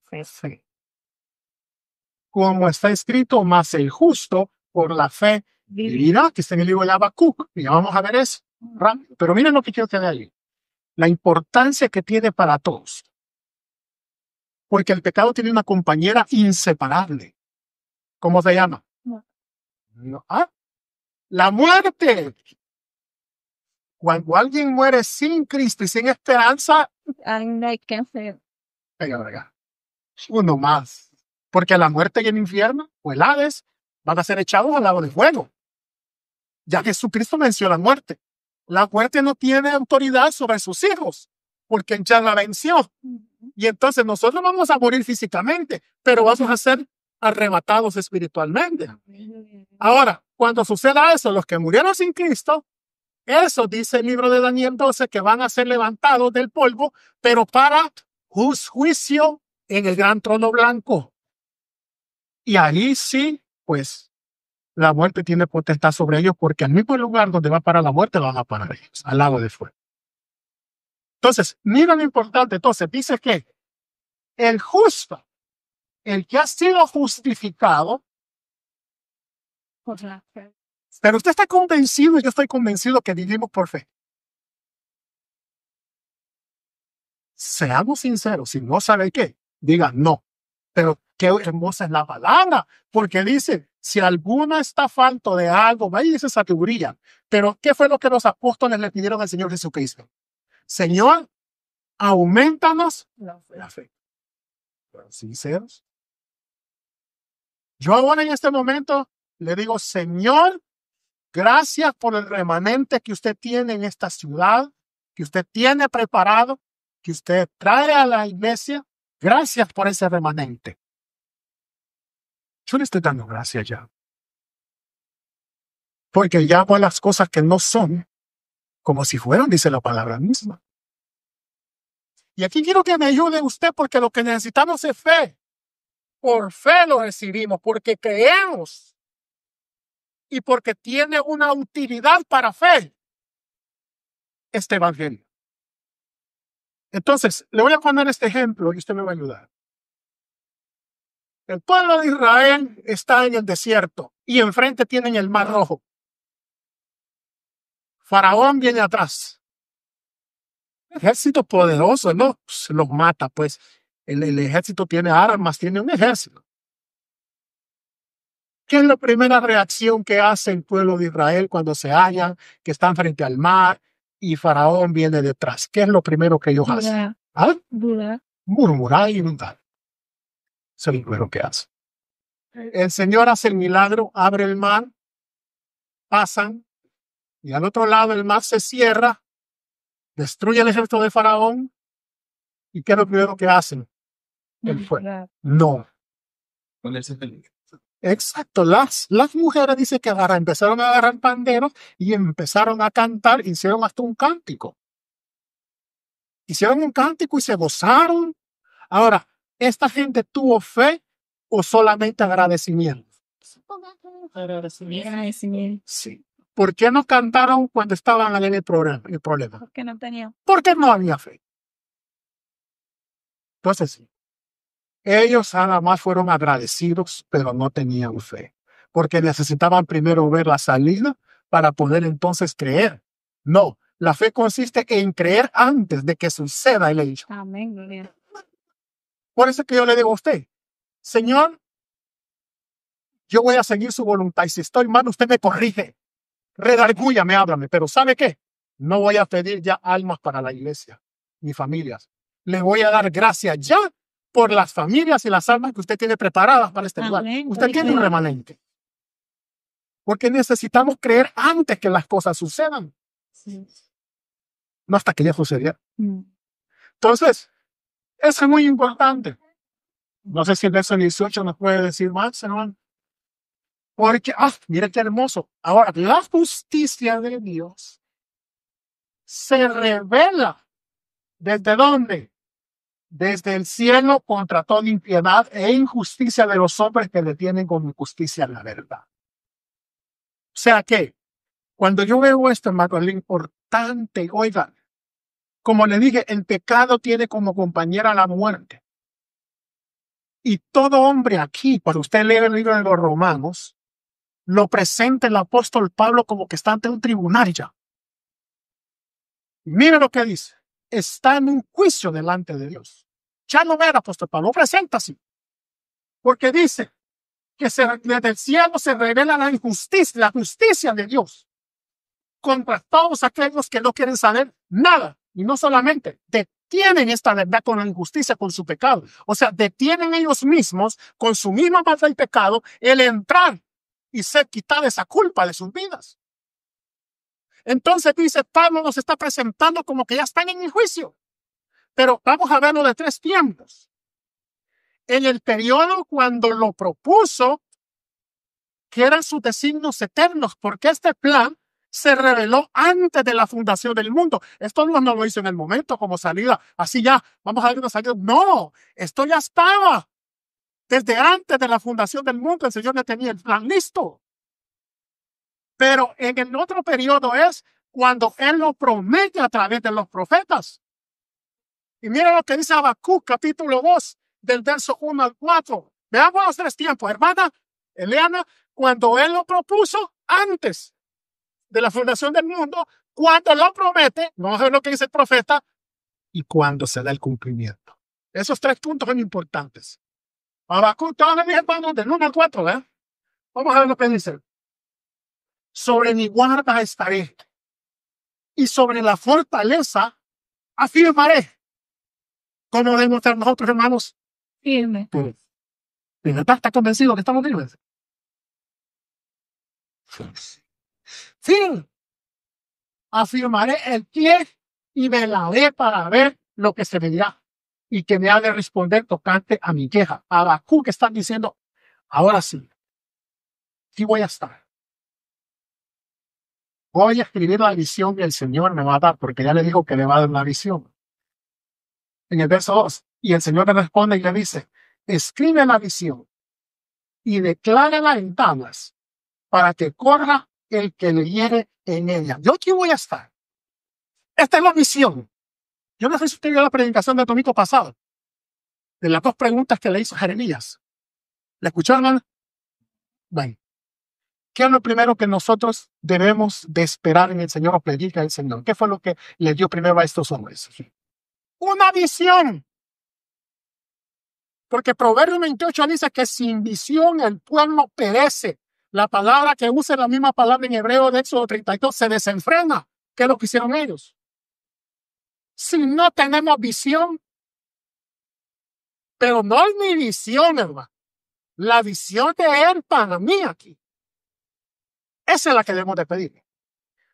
fe. Como está escrito, más el justo por la fe vivirá, que está en el libro de Habacuc. Y ya vamos a ver eso. Pero miren lo que quiero tener ahí. La importancia que tiene para todos. Porque el pecado tiene una compañera inseparable. ¿Cómo se llama? No. La muerte. Cuando alguien muere sin Cristo y sin esperanza, Ay, no hay que hacer. venga, uno más. Porque la muerte y el infierno, o el Hades, van a ser echados al lago de fuego. Ya Jesucristo venció la muerte. La muerte no tiene autoridad sobre sus hijos, porque ya la venció. Y entonces nosotros vamos a morir físicamente, pero vamos a ser arrebatados espiritualmente. Ahora, cuando suceda eso, los que murieron sin Cristo, eso dice el libro de Daniel 12, que van a ser levantados del polvo, pero para juicio en el gran trono blanco. Y ahí sí, pues, la muerte tiene potestad sobre ellos, porque al mismo lugar donde va para la muerte van a parar ellos, al lago de fuego. Entonces, mira lo importante. Entonces, dice que el justo, el que ha sido justificado, pero usted está convencido y yo estoy convencido que vivimos por fe. Seamos sinceros, si no sabe qué, diga no. Pero qué hermosa es la palabra, porque dice, si alguno está falto de algo, vaya y dice sabiduría. Pero ¿qué fue lo que los apóstoles le pidieron al Señor Jesucristo? Señor, aumentanos la fe. Pero sinceros. Yo ahora en este momento le digo, Señor, gracias por el remanente que usted tiene en esta ciudad, que usted tiene preparado, que usted trae a la iglesia. Gracias por ese remanente. Yo le estoy dando gracias ya. Porque llamo a las cosas que no son como si fueran, dice la palabra misma. Y aquí quiero que me ayude usted, porque lo que necesitamos es fe. Por fe lo recibimos, porque creemos. Y porque tiene una utilidad para fe este evangelio. Entonces, le voy a poner este ejemplo y usted me va a ayudar. El pueblo de Israel está en el desierto y enfrente tienen el Mar Rojo. Faraón viene atrás. Ejército poderoso, ¿no? Se los mata, pues. El ejército tiene armas, tiene un ejército. ¿Qué es la primera reacción que hace el pueblo de Israel cuando se hallan, que están frente al mar y Faraón viene detrás? ¿Qué es lo primero que ellos hacen? Dudar, ¿Ah? dudar. Murmurar y inundar. Eso es lo primero que hace. El Señor hace el milagro, abre el mar, pasan, y al otro lado el mar se cierra, destruye el ejército de Faraón, ¿y qué es lo primero que hacen? El fuego. Dudar. No. Ponerse feliz. Exacto, las mujeres dicen que empezaron a agarrar panderos y empezaron a cantar, hicieron hasta un cántico. Hicieron un cántico y se gozaron. Ahora, ¿esta gente tuvo fe o solamente agradecimiento? Agradecimiento. Sí. ¿Por qué no cantaron cuando estaban en el problema? Porque no tenía. Porque no había fe. Entonces, sí. Ellos nada más fueron agradecidos, pero no tenían fe, porque necesitaban primero ver la salida para poder entonces creer. No, la fe consiste en creer antes de que suceda el hecho. Amén, gloria. Por eso es que yo le digo a usted, Señor, yo voy a seguir su voluntad y si estoy mal, usted me corrige. Redargúyame, háblame, pero ¿sabe qué? No voy a pedir ya almas para la iglesia, ni familias. Le voy a dar gracias ya por las familias y las almas que usted tiene preparadas para este lugar. Amén. Usted tiene un remanente. Porque necesitamos creer antes que las cosas sucedan, Sí. no hasta que ya sucediera. Mm. Entonces, eso es muy importante. No sé si el verso 18 nos puede decir más, hermano. Porque, mira qué hermoso. Ahora, la justicia de Dios se revela. ¿Desde dónde? Desde el cielo contra toda impiedad e injusticia de los hombres que detienen con injusticia la verdad. O sea que, cuando yo veo esto, hermano, es lo importante, oigan, como le dije, el pecado tiene como compañera la muerte. Y todo hombre aquí, cuando usted lee el libro de los Romanos, lo presenta el apóstol Pablo como que está ante un tribunal ya. Mire lo que dice. Está en un juicio delante de Dios. Ya no era apóstol Pablo, lo presenta así. Porque dice que desde el cielo se revela la justicia de Dios contra todos aquellos que no quieren saber nada. Y no solamente detienen esta verdad con la injusticia, con su pecado. O sea, detienen ellos mismos con su misma maldad y pecado el entrar y ser quitada esa culpa de sus vidas. Entonces dice, Pablo nos está presentando como que ya están en el juicio. Pero vamos a verlo de tres tiempos. En el periodo cuando lo propuso, que eran sus designios eternos, porque este plan se reveló antes de la fundación del mundo. Esto no lo hizo en el momento como salida, así ya, vamos a ver una salida. No, esto ya estaba. Desde antes de la fundación del mundo, el Señor ya tenía el plan listo. Pero en el otro periodo es cuando Él lo promete a través de los profetas. Y mira lo que dice Habacuc, capítulo 2, del verso 1 al 4. Veamos los tres tiempos, hermana Eliana, cuando Él lo propuso antes de la fundación del mundo, cuando lo promete, vamos a ver lo que dice el profeta, y cuando se da el cumplimiento. Esos tres puntos son importantes. Habacuc, todos mis hermanos, del 1 al 4, ¿eh? Vamos a ver lo que dice. Sobre mi guarda estaré, y sobre la fortaleza afirmaré. ¿Cómo debemos estar nosotros, hermanos? Firme. ¿Está convencido que estamos firmes? Sí. Afirmaré el pie y velaré para ver lo que se me dirá y que me ha de responder tocante a mi queja. Habacuc que están diciendo, ahora sí, sí voy a estar. Voy a escribir la visión que el Señor me va a dar, porque ya le dijo que le va a dar la visión. En el verso 2, y el Señor le responde y le dice, escribe la visión y declárala en tablas para que corra el que leyere en ella. Yo aquí voy a estar. Esta es la visión. Yo no sé si usted vio la predicación del domingo pasado, de las dos preguntas que le hizo Jeremías. ¿La escucharon? Bueno, ¿qué es lo primero que nosotros debemos de esperar en el Señor o predica el Señor? ¿Qué fue lo que le dio primero a estos hombres? Una visión. Porque Proverbios 28 dice que sin visión el pueblo perece. La palabra que usa la misma palabra en hebreo de Éxodo 32 se desenfrena. ¿Qué es lo que hicieron ellos? Si no tenemos visión, pero no es mi visión, hermano. La visión de Él para mí aquí. Esa es la que debemos de pedir.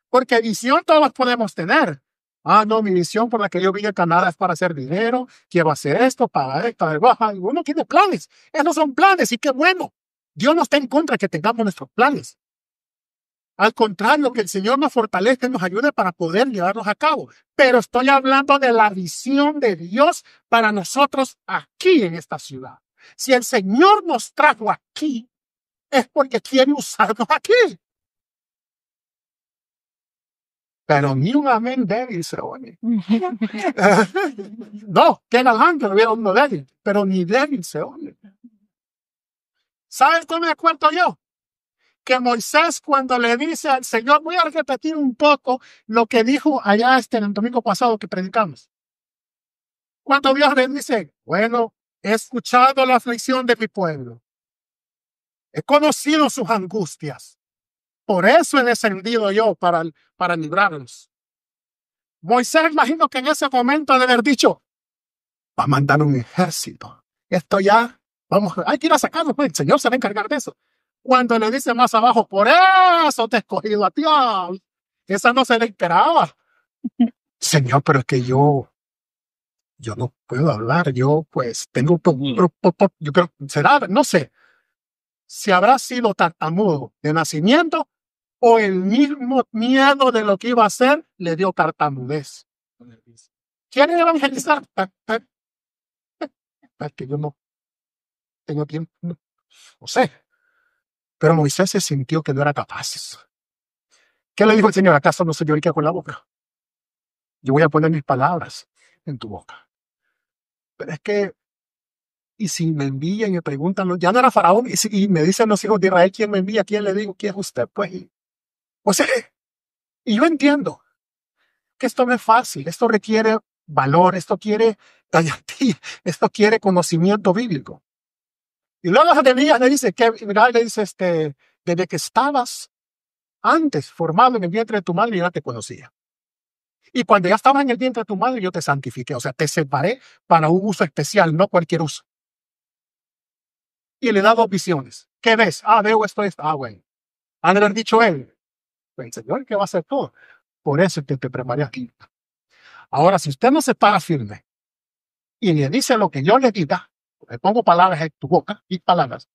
Porque visión todos podemos tener. Ah, no, mi visión por la que yo vine a Canadá es para hacer dinero, quiero hacer esto, para esto, uno tiene planes. Esos son planes y qué bueno. Dios no está en contra de que tengamos nuestros planes. Al contrario, que el Señor nos fortalezca y nos ayude para poder llevarlos a cabo. Pero estoy hablando de la visión de Dios para nosotros aquí en esta ciudad. Si el Señor nos trajo aquí, es porque quiere usarnos aquí. Pero ni un amén débil se oye. No, que galán que no hubiera uno débil, pero ni débil se oye. ¿Saben cómo me acuerdo yo? Que Moisés, cuando le dice al Señor, voy a repetir un poco lo que dijo allá el domingo pasado que predicamos. Cuando Dios le dice, bueno, he escuchado la aflicción de mi pueblo, he conocido sus angustias, por eso he descendido yo para librarlos. Moisés, imagino que en ese momento ha de haber dicho, va a mandar un ejército. Esto ya, vamos, hay que ir a sacarlo, pues el Señor se va a encargar de eso. Cuando le dice más abajo, por eso te he escogido a ti. Esa no se le esperaba. Señor, pero es que yo no puedo hablar. Yo pues tengo, yo creo, será, no sé, si habrá sido tartamudo de nacimiento o el mismo miedo de lo que iba a hacer le dio tartamudez. ¿Quieren evangelizar? Es que yo no tengo tiempo, no sé. Pero Moisés se sintió que no era capaz. ¿Qué le dijo el Señor? ¿Acaso no soy yo el que hago la boca? Yo voy a poner mis palabras en tu boca. Pero es que, y si me envían y me preguntan, ya no era Faraón, y me dicen los hijos de Israel, ¿quién me envía? ¿Quién le digo? ¿Quién es usted? Pues, o sea, y yo entiendo que esto no es fácil, esto requiere valor, esto quiere gallardía, esto quiere conocimiento bíblico. Y luego Jeremías le dice, mira, le dice, desde que estabas antes formado en el vientre de tu madre, yo ya te conocía. Y cuando ya estabas en el vientre de tu madre, yo te santifiqué, o sea, te separé para un uso especial, no cualquier uso. Y le da dos visiones. ¿Qué ves? Veo esto. Bueno. Han de haber dicho él, pues, el Señor, ¿qué va a hacer todo? Por eso es que te preparé aquí. Ahora, si usted no se para firme y le dice lo que yo le diga, le pongo palabras en tu boca y palabras,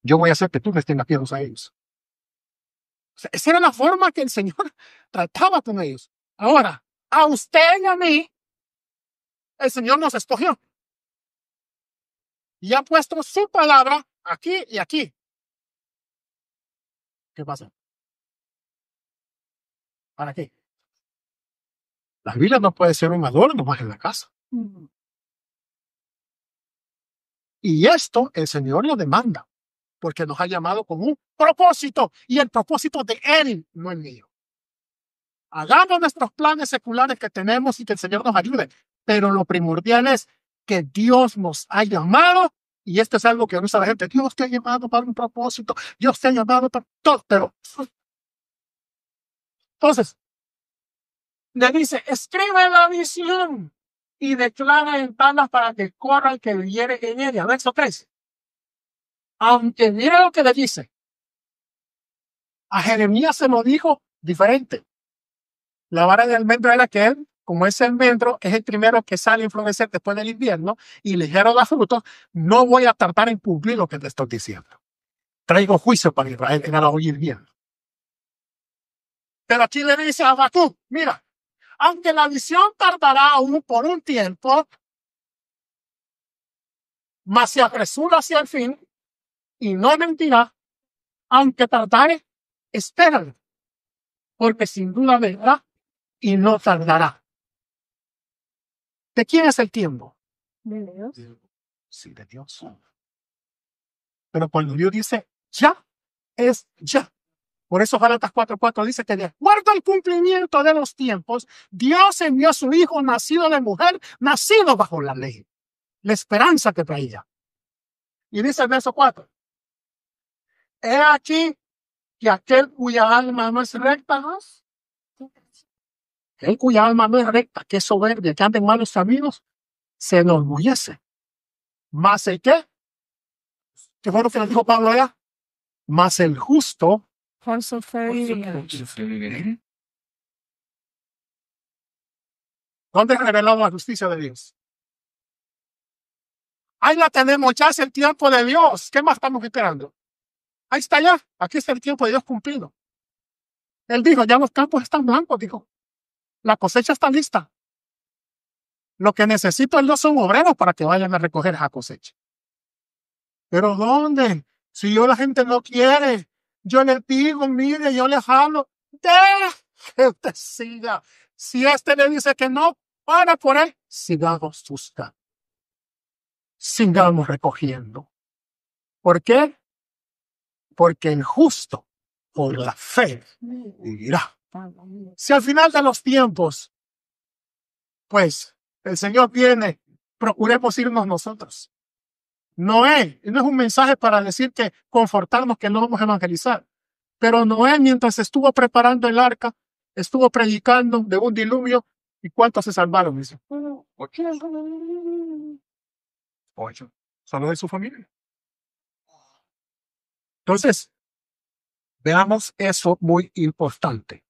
yo voy a hacer que tú les tengas miedo a ellos. O sea, esa era la forma que el Señor trataba con ellos. Ahora, a usted y a mí, el Señor nos escogió. Y ha puesto su palabra aquí y aquí. ¿Qué pasa? ¿Para qué? La Biblia no puede ser un adorno más en la casa. Y esto el Señor lo demanda, porque nos ha llamado con un propósito, y el propósito de Él, no el mío. Hagamos nuestros planes seculares que tenemos y que el Señor nos ayude, pero lo primordial es que Dios nos ha llamado, y esto es algo que usa la gente, Dios te ha llamado para un propósito, Dios te ha llamado para todo, pero entonces le dice, escribe la visión y declara en tablas para que corra el que leyere en ella. Verso 3. Aunque mire lo que le dice, a Jeremías se lo dijo diferente. La vara de almendro era que él, como ese almendro es el primero que sale a florecer después del invierno y ligero da frutos, no voy a tardar en cumplir lo que te estoy diciendo. Traigo juicio para Israel, en a oír bien. Pero aquí le dice a Habacuc, mira, aunque la visión tardará aún por un tiempo, mas se apresura hacia el fin y no mentirá, aunque tardare, espéralo, porque sin duda vendrá y no tardará. ¿De quién es el tiempo? De Dios. Sí, de Dios. Pero cuando Dios dice ya, es ya. Por eso Gálatas 4:4 dice que de acuerdo al cumplimiento de los tiempos, Dios envió a su Hijo nacido de mujer, nacido bajo la ley. La esperanza que traía. Y dice el verso 4. He aquí que aquel cuya alma no es recta, el cuya alma no es recta, que es soberbia, que anda en malos caminos, se enorgullece. Más el qué? ¿Qué fue lo que le dijo Pablo allá? Más el justo. Por su fe. ¿Dónde es revelado la justicia de Dios? Ahí la tenemos, ya es el tiempo de Dios. ¿Qué más estamos esperando? Ahí está ya, aquí está el tiempo de Dios cumplido. Él dijo, ya los campos están blancos, dijo. La cosecha está lista. Lo que necesito es son obreros para que vayan a recoger esa cosecha. ¿Pero dónde? Si yo la gente no quiere, yo le digo, mire, yo le hablo, deje usted siga. Si este le dice que no, para por él, sigamos buscando. Sigamos recogiendo. ¿Por qué? Porque el justo por la fe vivirá. Si al final de los tiempos, pues, el Señor viene, procuremos irnos nosotros. Noé, no es un mensaje para decir que confortarnos que no vamos a evangelizar. Pero Noé, mientras estuvo preparando el arca, estuvo predicando de un diluvio. ¿Y cuántos se salvaron? Dice? 8. Solo de su familia. Entonces, veamos eso muy importante.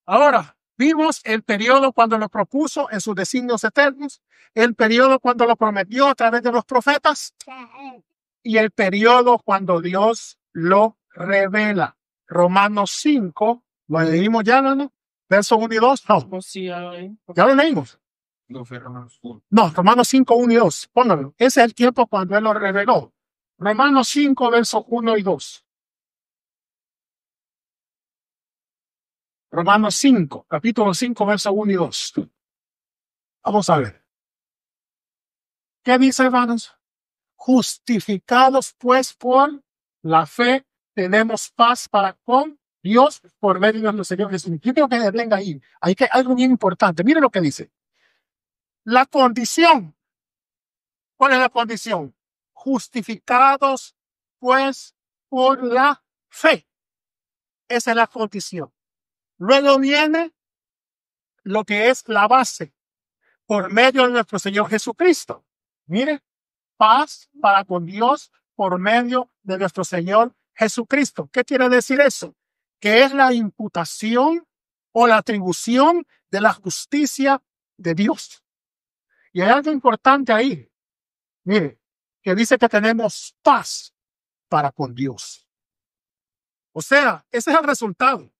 Ahora, vimos el periodo cuando lo propuso en sus designios eternos, el periodo cuando lo prometió a través de los profetas y el periodo cuando Dios lo revela. Romanos 5, lo leímos ya, ¿no? Versos 1 y 2. No, ya lo leímos. No fue Romanos 1. No, Romanos 5, 1 y 2. Pónganlo. Ese es el tiempo cuando Él lo reveló. Romanos 5, versos 1 y 2. Romanos 5, capítulo 5, versos 1 y 2. Vamos a ver. ¿Qué dice, hermanos? Justificados pues por la fe, tenemos paz para con Dios por medio de nuestro Señor Jesucristo. Yo quiero que le venga ahí. Hay que algo bien importante. Mire lo que dice. La condición. ¿Cuál es la condición? Justificados pues por la fe. Esa es la condición. Luego viene lo que es la base. Por medio de nuestro Señor Jesucristo. Mire, paz para con Dios por medio de nuestro Señor Jesucristo. ¿Qué quiere decir eso? Que es la imputación o la atribución de la justicia de Dios. Y hay algo importante ahí. Mire, que dice que tenemos paz para con Dios. O sea, ese es el resultado.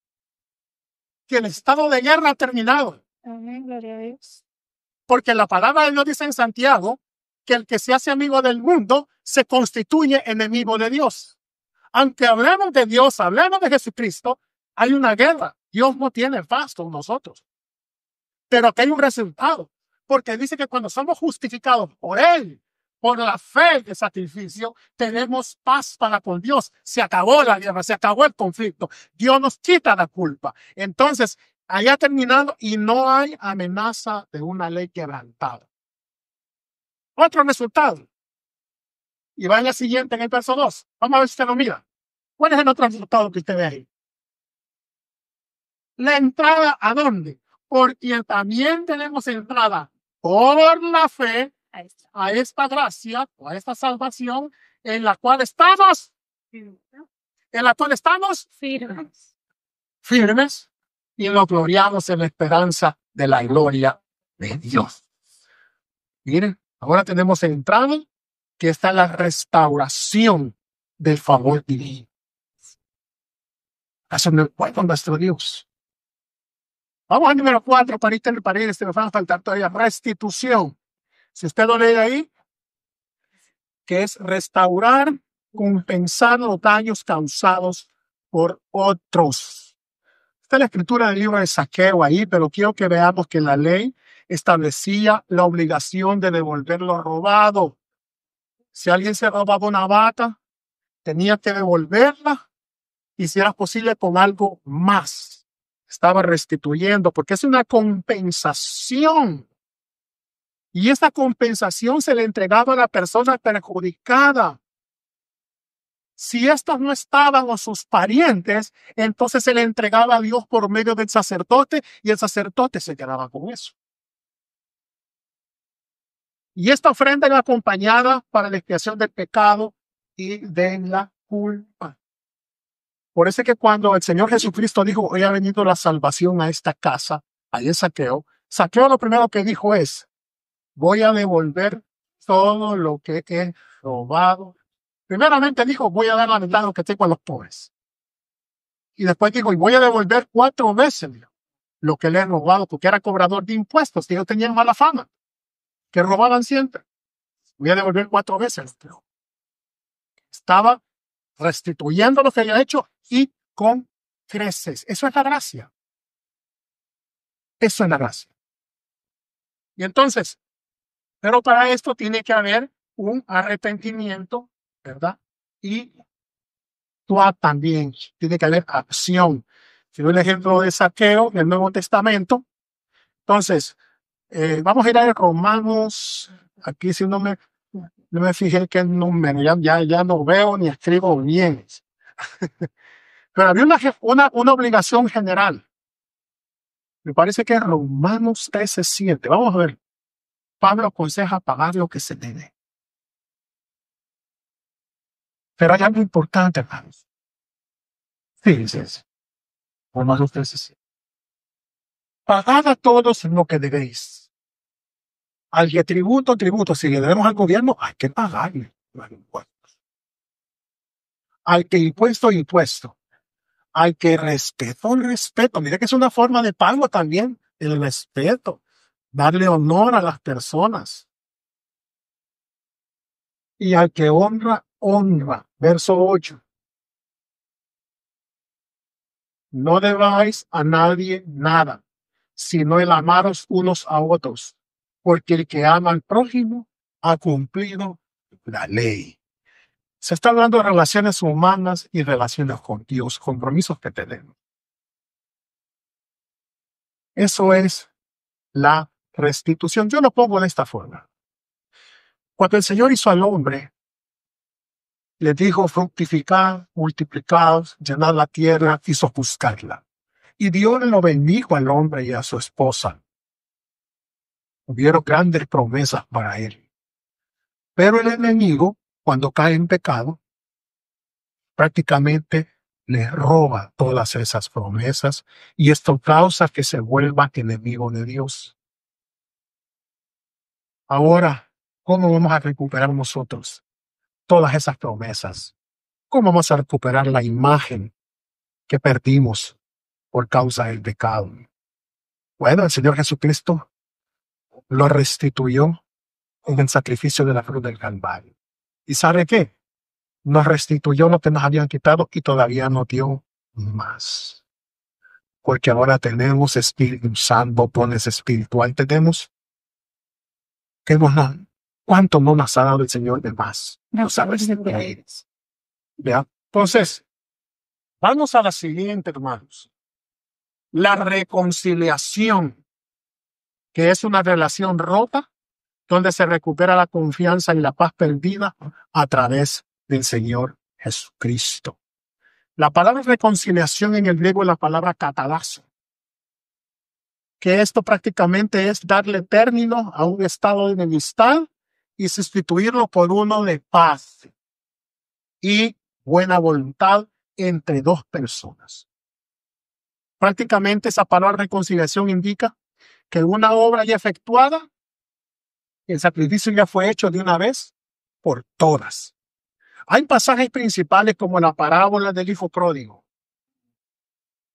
Que el estado de guerra ha terminado. Amén, gloria a Dios. Porque la palabra de Dios dice en Santiago que el que se hace amigo del mundo se constituye enemigo de Dios. Aunque hablemos de Dios, hablemos de Jesucristo, hay una guerra. Dios no tiene paz con nosotros. Pero que hay un resultado. Porque dice que cuando somos justificados por Él, por la fe de sacrificio, tenemos paz para con Dios. Se acabó la guerra, se acabó el conflicto. Dios nos quita la culpa. Entonces, haya terminado y no hay amenaza de una ley quebrantada. Otro resultado. Y va en la siguiente, en el verso 2. Vamos a ver si usted lo mira. ¿Cuál es el otro resultado que usted ve ahí? La entrada, ¿a dónde? Porque también tenemos entrada por la fe Ahí está. a esta gracia, o a esta salvación, en la cual estamos, Firmes. firmes y nos gloriamos en la esperanza de la gloria de Dios. Miren, ahora tenemos entrada, que está la restauración del favor divino. Eso no es con nuestro Dios. Vamos al número 4 para ir, me va a faltar todavía restitución. Si usted lo lee ahí, que es restaurar, compensar los daños causados por otros. Está la escritura del libro de Zaqueo ahí, pero quiero que veamos que la ley establecía la obligación de devolver lo robado. Si alguien se robaba una vaca, tenía que devolverla y si era posible con algo más. Estaba restituyendo porque es una compensación. Y esa compensación se le entregaba a la persona perjudicada. Si estos no estaban o sus parientes, entonces se le entregaba a Dios por medio del sacerdote y el sacerdote se quedaba con eso. Y esta ofrenda era acompañada para la expiación del pecado y de la culpa. Por eso es que cuando el Señor Jesucristo dijo, hoy ha venido la salvación a esta casa, ahí es Zaqueo, Zaqueo lo primero que dijo es, voy a devolver todo lo que he robado. Primeramente dijo, voy a dar la mitad de lo que tengo a los pobres. Y después dijo, y voy a devolver 4 veces lo que le he robado, porque era cobrador de impuestos, que ellos tenían mala fama, que robaban siempre. Voy a devolver 4 veces. Estaba restituyendo lo que había hecho y con creces. Eso es la gracia. Eso es la gracia. Y entonces, pero para esto tiene que haber un arrepentimiento, ¿verdad? Y también tiene que haber acción. Si doy el ejemplo de Zaqueo del Nuevo Testamento, entonces, vamos a ir a Romanos, aquí si no me fijé qué número, ya no veo ni escribo bien. Pero había una obligación general. Me parece que es Romanos 13:7. Vamos a ver. Pablo aconseja pagar lo que se debe. Pero hay algo importante, hermanos. Fíjense. Romanos 13:7. Pagad a todos lo que debéis. Al que tributo. Si le debemos al gobierno, hay que pagarle los impuestos. Al que impuesto. Al que respeto. Mire que es una forma de pago también, el respeto. Darle honor a las personas. Y al que honra. Verso 8. No debáis a nadie nada, sino el amaros unos a otros, porque el que ama al prójimo ha cumplido la ley. Se está hablando de relaciones humanas y relaciones con Dios, compromisos que tenemos. Eso es la restitución. Yo lo pongo de esta forma. Cuando el Señor hizo al hombre, le dijo fructificar, multiplicaos, llenad la tierra y sojuzgarla. Y Dios lo bendijo al hombre y a su esposa. Hubieron grandes promesas para él. Pero el enemigo, cuando cae en pecado, prácticamente le roba todas esas promesas y esto causa que se vuelva enemigo de Dios. Ahora, ¿cómo vamos a recuperar nosotros todas esas promesas? ¿Cómo vamos a recuperar la imagen que perdimos por causa del pecado? Bueno, el Señor Jesucristo lo restituyó en el sacrificio de la cruz del Calvario. ¿Y sabe qué? Nos restituyó lo que nos habían quitado y todavía nos dio más. Porque ahora tenemos Espíritu Santo, dones espiritual tenemos. ¿Cuánto no nos ha dado el Señor de más? Nos ha restituido. ¿Vea? Entonces, vamos a la siguiente, hermanos. La reconciliación, que es una relación rota, donde se recupera la confianza y la paz perdida a través del Señor Jesucristo. La palabra reconciliación en el griego es la palabra catalazo, que esto prácticamente es darle término a un estado de enemistad y sustituirlo por uno de paz y buena voluntad entre dos personas. Prácticamente esa palabra reconciliación indica que una obra ya efectuada, el sacrificio ya fue hecho de una vez por todas. Hay pasajes principales como la parábola del hijo pródigo,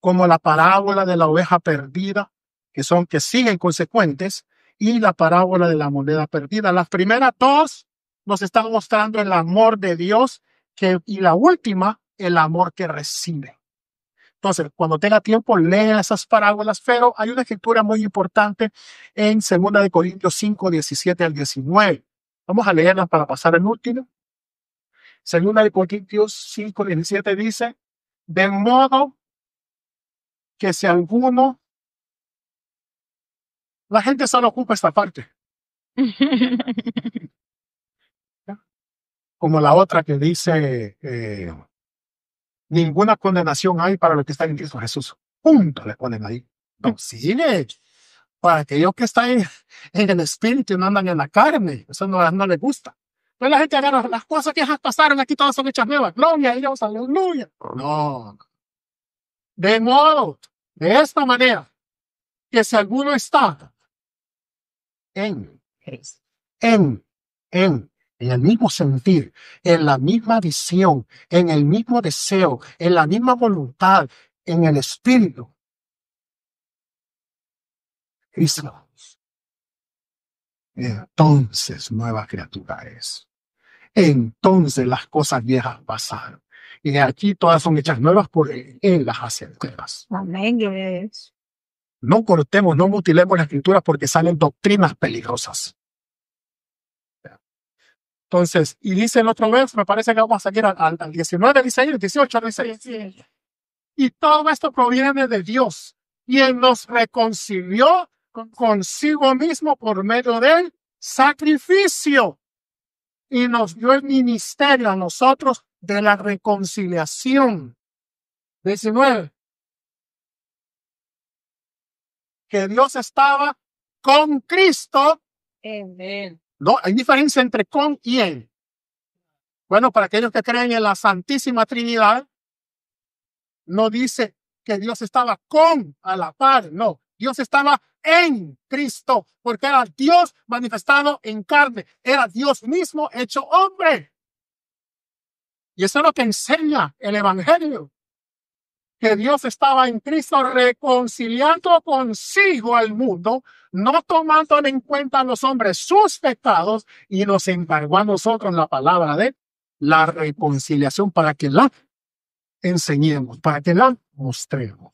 como la parábola de la oveja perdida, que siguen consecuentes, y la parábola de la moneda perdida. Las primeras dos nos están mostrando el amor de Dios y la última, el amor que recibe. Entonces, cuando tenga tiempo, lea esas parábolas, pero hay una escritura muy importante en 2 Corintios 5, 17 al 19. Vamos a leerla para pasar al último. Segunda de Corintios 5:17 dice, de modo que si alguno, la gente solo ocupa esta parte, como la otra que dice, ninguna condenación hay para los que están en Cristo Jesús. Punto, le ponen ahí. No, sigue. Para aquellos que están en el espíritu y no andan en la carne. Eso no les gusta. Entonces la gente agarra las cosas que ya pasaron, aquí todas son hechas nuevas. Gloria a Dios, aleluya. No. De modo, de esta manera, que si alguno está en el mismo sentir, en la misma visión, en el mismo deseo, en la misma voluntad, en el espíritu, Cristo, entonces nueva criatura es. Entonces las cosas viejas pasaron. Y de aquí todas son hechas nuevas porque Él las hace nuevas. Amén, gloria a Dios. No cortemos, no mutilemos la escritura porque salen doctrinas peligrosas. Entonces, y dice el otro verso, me parece que vamos a seguir al 19, dice ahí, el 18, dice ahí. Y todo esto proviene de Dios, quien nos reconcilió consigo mismo por medio del sacrificio y nos dio el ministerio a nosotros de la reconciliación. 19. Que Dios estaba con Cristo. Amén. No, hay diferencia entre con y en. Bueno, para aquellos que creen en la Santísima Trinidad, no dice que Dios estaba con a la par, no. Dios estaba en Cristo, porque era Dios manifestado en carne, era Dios mismo hecho hombre. Y eso es lo que enseña el Evangelio, que Dios estaba en Cristo reconciliando consigo al mundo, no tomando en cuenta a los hombres sus pecados, y nos encargó a nosotros la palabra de la reconciliación para que la enseñemos, para que la mostremos.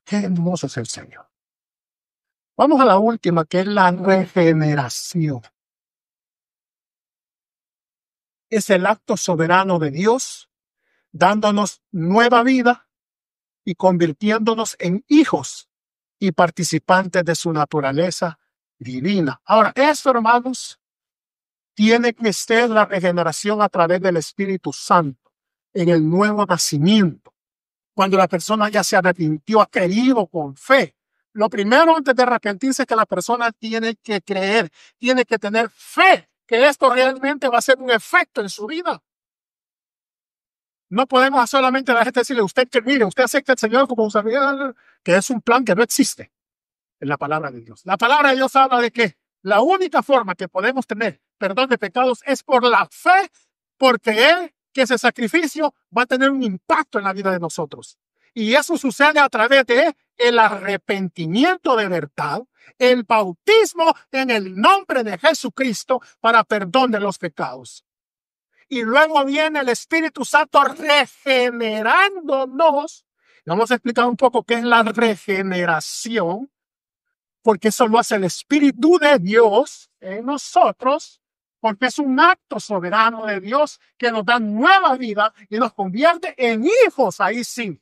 Qué hermoso es el Señor. Vamos a la última, que es la regeneración. Es el acto soberano de Dios, dándonos nueva vida y convirtiéndonos en hijos y participantes de su naturaleza divina. Ahora, esto, hermanos, tiene que ser la regeneración a través del Espíritu Santo, en el nuevo nacimiento. Cuando la persona ya se arrepintió, ha creído con fe. Lo primero antes de arrepentirse es que la persona tiene que creer, tiene que tener fe que esto realmente va a ser un efecto en su vida. No podemos solamente a la gente decirle, usted que mire, usted acepta al Señor como su vida, que es un plan que no existe en la palabra de Dios. La palabra de Dios habla de que la única forma que podemos tener perdón de pecados es por la fe, porque Él, que ese sacrificio va a tener un impacto en la vida de nosotros. Y eso sucede a través de el arrepentimiento de verdad, el bautismo en el nombre de Jesucristo para perdón de los pecados. Y luego viene el Espíritu Santo regenerándonos. Vamos a explicar un poco qué es la regeneración, porque eso lo hace el Espíritu de Dios en nosotros, porque es un acto soberano de Dios que nos da nueva vida y nos convierte en hijos, ahí sí,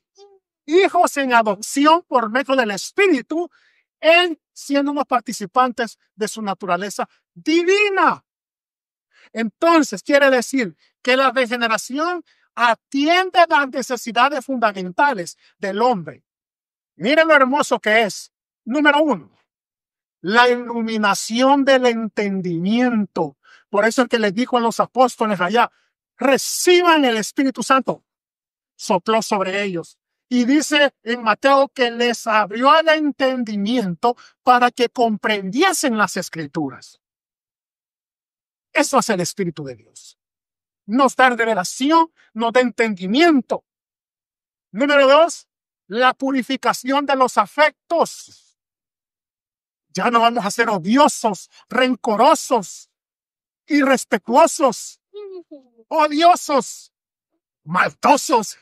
hijos en adopción por medio del Espíritu, en siendo unos participantes de su naturaleza divina. Entonces, quiere decir que la regeneración atiende a las necesidades fundamentales del hombre. Miren lo hermoso que es. Número 1, la iluminación del entendimiento. Por eso es que les dijo a los apóstoles allá, reciban el Espíritu Santo. Sopló sobre ellos. Y dice en Mateo que les abrió el entendimiento para que comprendiesen las Escrituras. Eso es el Espíritu de Dios. Nos da revelación, nos da entendimiento. Número 2, la purificación de los afectos. Ya no vamos a ser odiosos, rencorosos, irrespetuosos, odiosos, maldosos.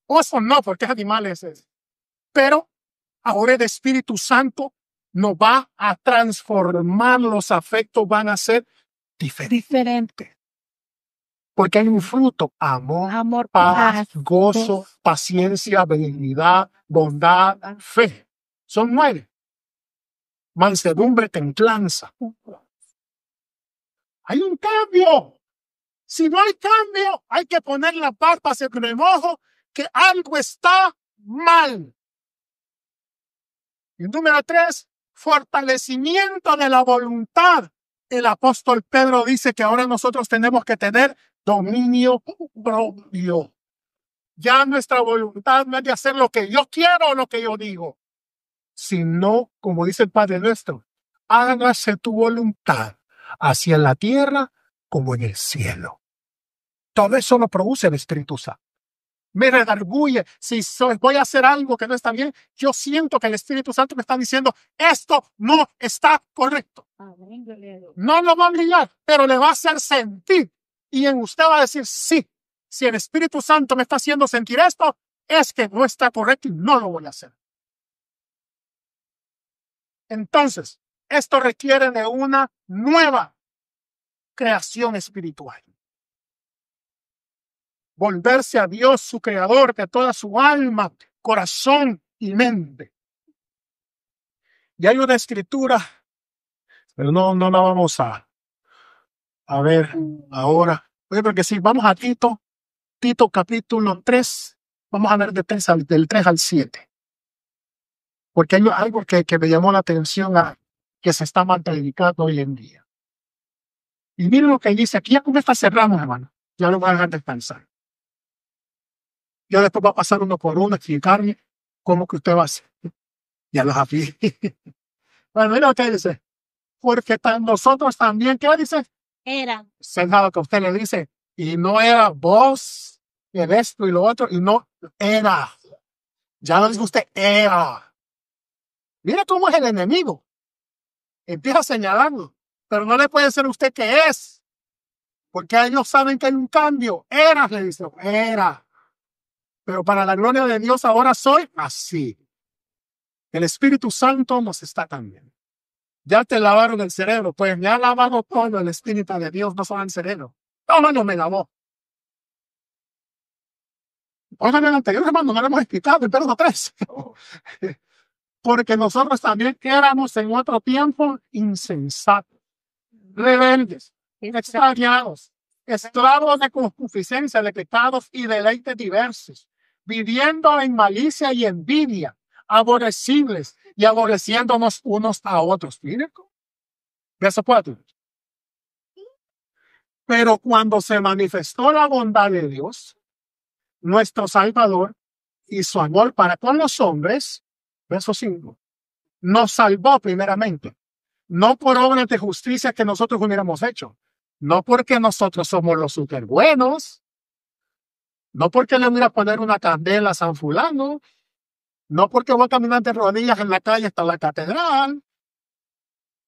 Osos no, porque es animales. Pero ahora el Espíritu Santo nos va a transformar, los afectos van a ser diferentes. Porque hay un fruto: amor, Amor, paz, paz, gozo, paciencia, benignidad, bondad, fe. Son 9. Mansedumbre, templanza. Hay un cambio. Si no hay cambio, hay que poner las barbas en remojo, que algo está mal. Y número 3, fortalecimiento de la voluntad. El apóstol Pedro dice que ahora nosotros tenemos que tener dominio propio. Ya nuestra voluntad no es de hacer lo que yo quiero o lo que yo digo, sino, como dice el Padre nuestro, hágase tu voluntad, así en la tierra como en el cielo. Todo eso lo produce el Espíritu Santo. Me redarguye. Si voy a hacer algo que no está bien, yo siento que el Espíritu Santo me está diciendo: esto no está correcto. No lo va a obligar, pero le va a hacer sentir. Y en usted va a decir: sí, si el Espíritu Santo me está haciendo sentir esto, es que no está correcto y no lo voy a hacer. Entonces, esto requiere de una nueva creación espiritual. Volverse a Dios, su creador, de toda su alma, corazón y mente. Y hay una escritura, pero no la vamos a ver ahora. Yo creo que sí, vamos a Tito capítulo 3, vamos a ver del 3 al 7. Porque hay algo que me llamó la atención, que se está mal predicando hoy en día. Y miren lo que dice aquí. Ya con esta cerramos, hermano. Ya lo voy a dejar descansar. Ya después va a pasar uno por uno, explicarme cómo que usted va a hacer. Ya los aquí. Bueno, mira lo que dice. Porque nosotros también, ¿qué dice? Era. Es lo que usted le dice. Y no era vos, el esto y lo otro, y no era. Ya lo dice usted, era. Mira cómo es el enemigo. Empieza señalando, pero no le puede decir a usted que es. Porque ellos saben que hay un cambio. Era, le dice, era. Pero para la gloria de Dios ahora soy así. El Espíritu Santo nos está cambiando. Ya te lavaron el cerebro, pues me ha lavado todo el Espíritu de Dios, no solo el cerebro. Todo no me lavó. Oigan, el anterior hermano, no le hemos explicado el verso 3. Porque nosotros también éramos en otro tiempo insensatos, rebeldes, extraviados, esclavos de concupiscencia, de pecados y deleites diversos, viviendo en malicia y envidia, aborrecibles y aborreciéndonos unos a otros. Miren, verso 4. Pero cuando se manifestó la bondad de Dios, nuestro Salvador, y su amor para con los hombres, verso 5, nos salvó primeramente, no por obras de justicia que nosotros hubiéramos hecho, no porque nosotros somos los super buenos, no porque le voy a poner una candela a San Fulano, no porque voy a caminar de rodillas en la calle hasta la catedral,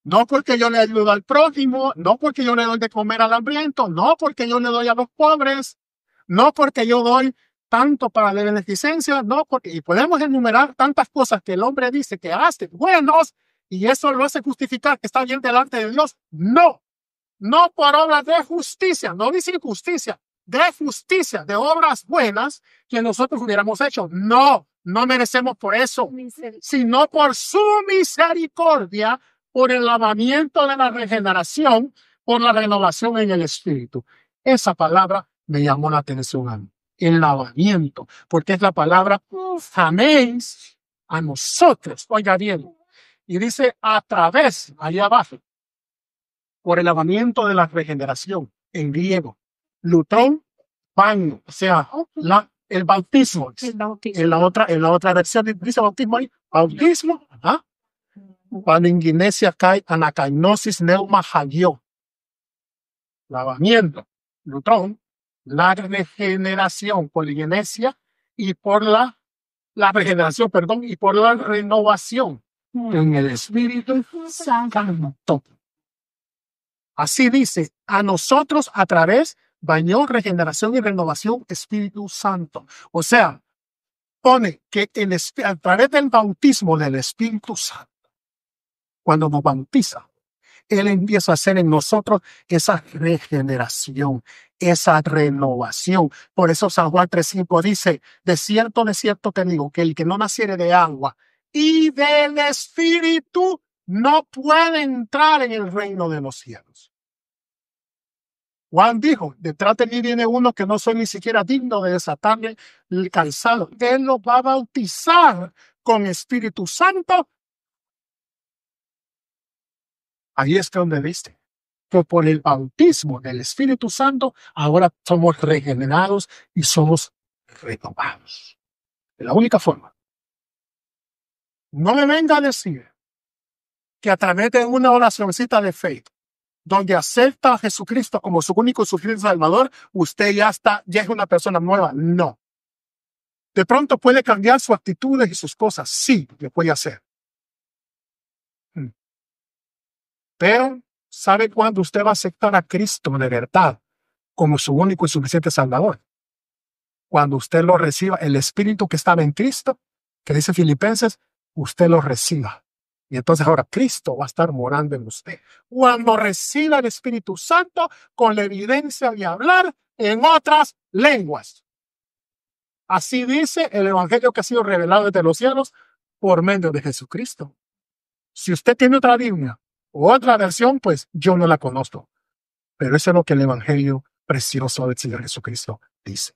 no porque yo le ayudo al prójimo, no porque yo le doy de comer al hambriento, no porque yo le doy a los pobres, no porque yo doy tanto para la beneficencia, no porque, y podemos enumerar tantas cosas que el hombre dice que hace buenos, y eso lo hace justificar que está bien delante de Dios. No, no por obras de justicia, no dice injusticia, de justicia, de obras buenas que nosotros hubiéramos hecho. No, no merecemos por eso, sino por su misericordia, por el lavamiento de la regeneración, por la renovación en el Espíritu. Esa palabra me llamó la atención a mí. El lavamiento, porque es la palabra améis a nosotros. Oiga bien, y dice a través, allá abajo, por el lavamiento de la regeneración, en griego, lutón, pan, o sea, el bautismo. El bautismo. En la otra versión dice bautismo ahí, bautismo, paninginesia kai anakainosis neuma hagio. Lavamiento, lutón, la regeneración, poligenesia, y por la regeneración, perdón, y por la renovación en el Espíritu Santo. Así dice, a nosotros a través bañó regeneración y renovación Espíritu Santo. O sea, pone que a través del bautismo del Espíritu Santo, cuando nos bautiza, Él empieza a hacer en nosotros esa regeneración, esa renovación. Por eso San Juan 3:5 dice, de cierto te digo, que el que no naciere de agua y del Espíritu no puede entrar en el reino de los cielos. Juan dijo, detrás de mí viene uno que no soy ni siquiera digno de desatarle el calzado. Él los va a bautizar con Espíritu Santo. Ahí es donde viste que por el bautismo del Espíritu Santo ahora somos regenerados y somos renovados. Es la única forma. No me venga a decir que a través de una oracioncita de fe, donde acepta a Jesucristo como su único y suficiente Salvador, usted ya es una persona nueva. No. De pronto puede cambiar sus actitudes y sus cosas. Sí, lo puede hacer. Pero, ¿sabe cuándo usted va a aceptar a Cristo de verdad como su único y suficiente Salvador? Cuando usted lo reciba, el Espíritu que estaba en Cristo, que dice Filipenses, usted lo reciba. Y entonces ahora Cristo va a estar morando en usted. Cuando reciba el Espíritu Santo con la evidencia de hablar en otras lenguas. Así dice el Evangelio que ha sido revelado desde los cielos por medio de Jesucristo. Si usted tiene otra Biblia o otra versión, pues yo no la conozco. Pero eso es lo que el Evangelio precioso del Señor Jesucristo dice.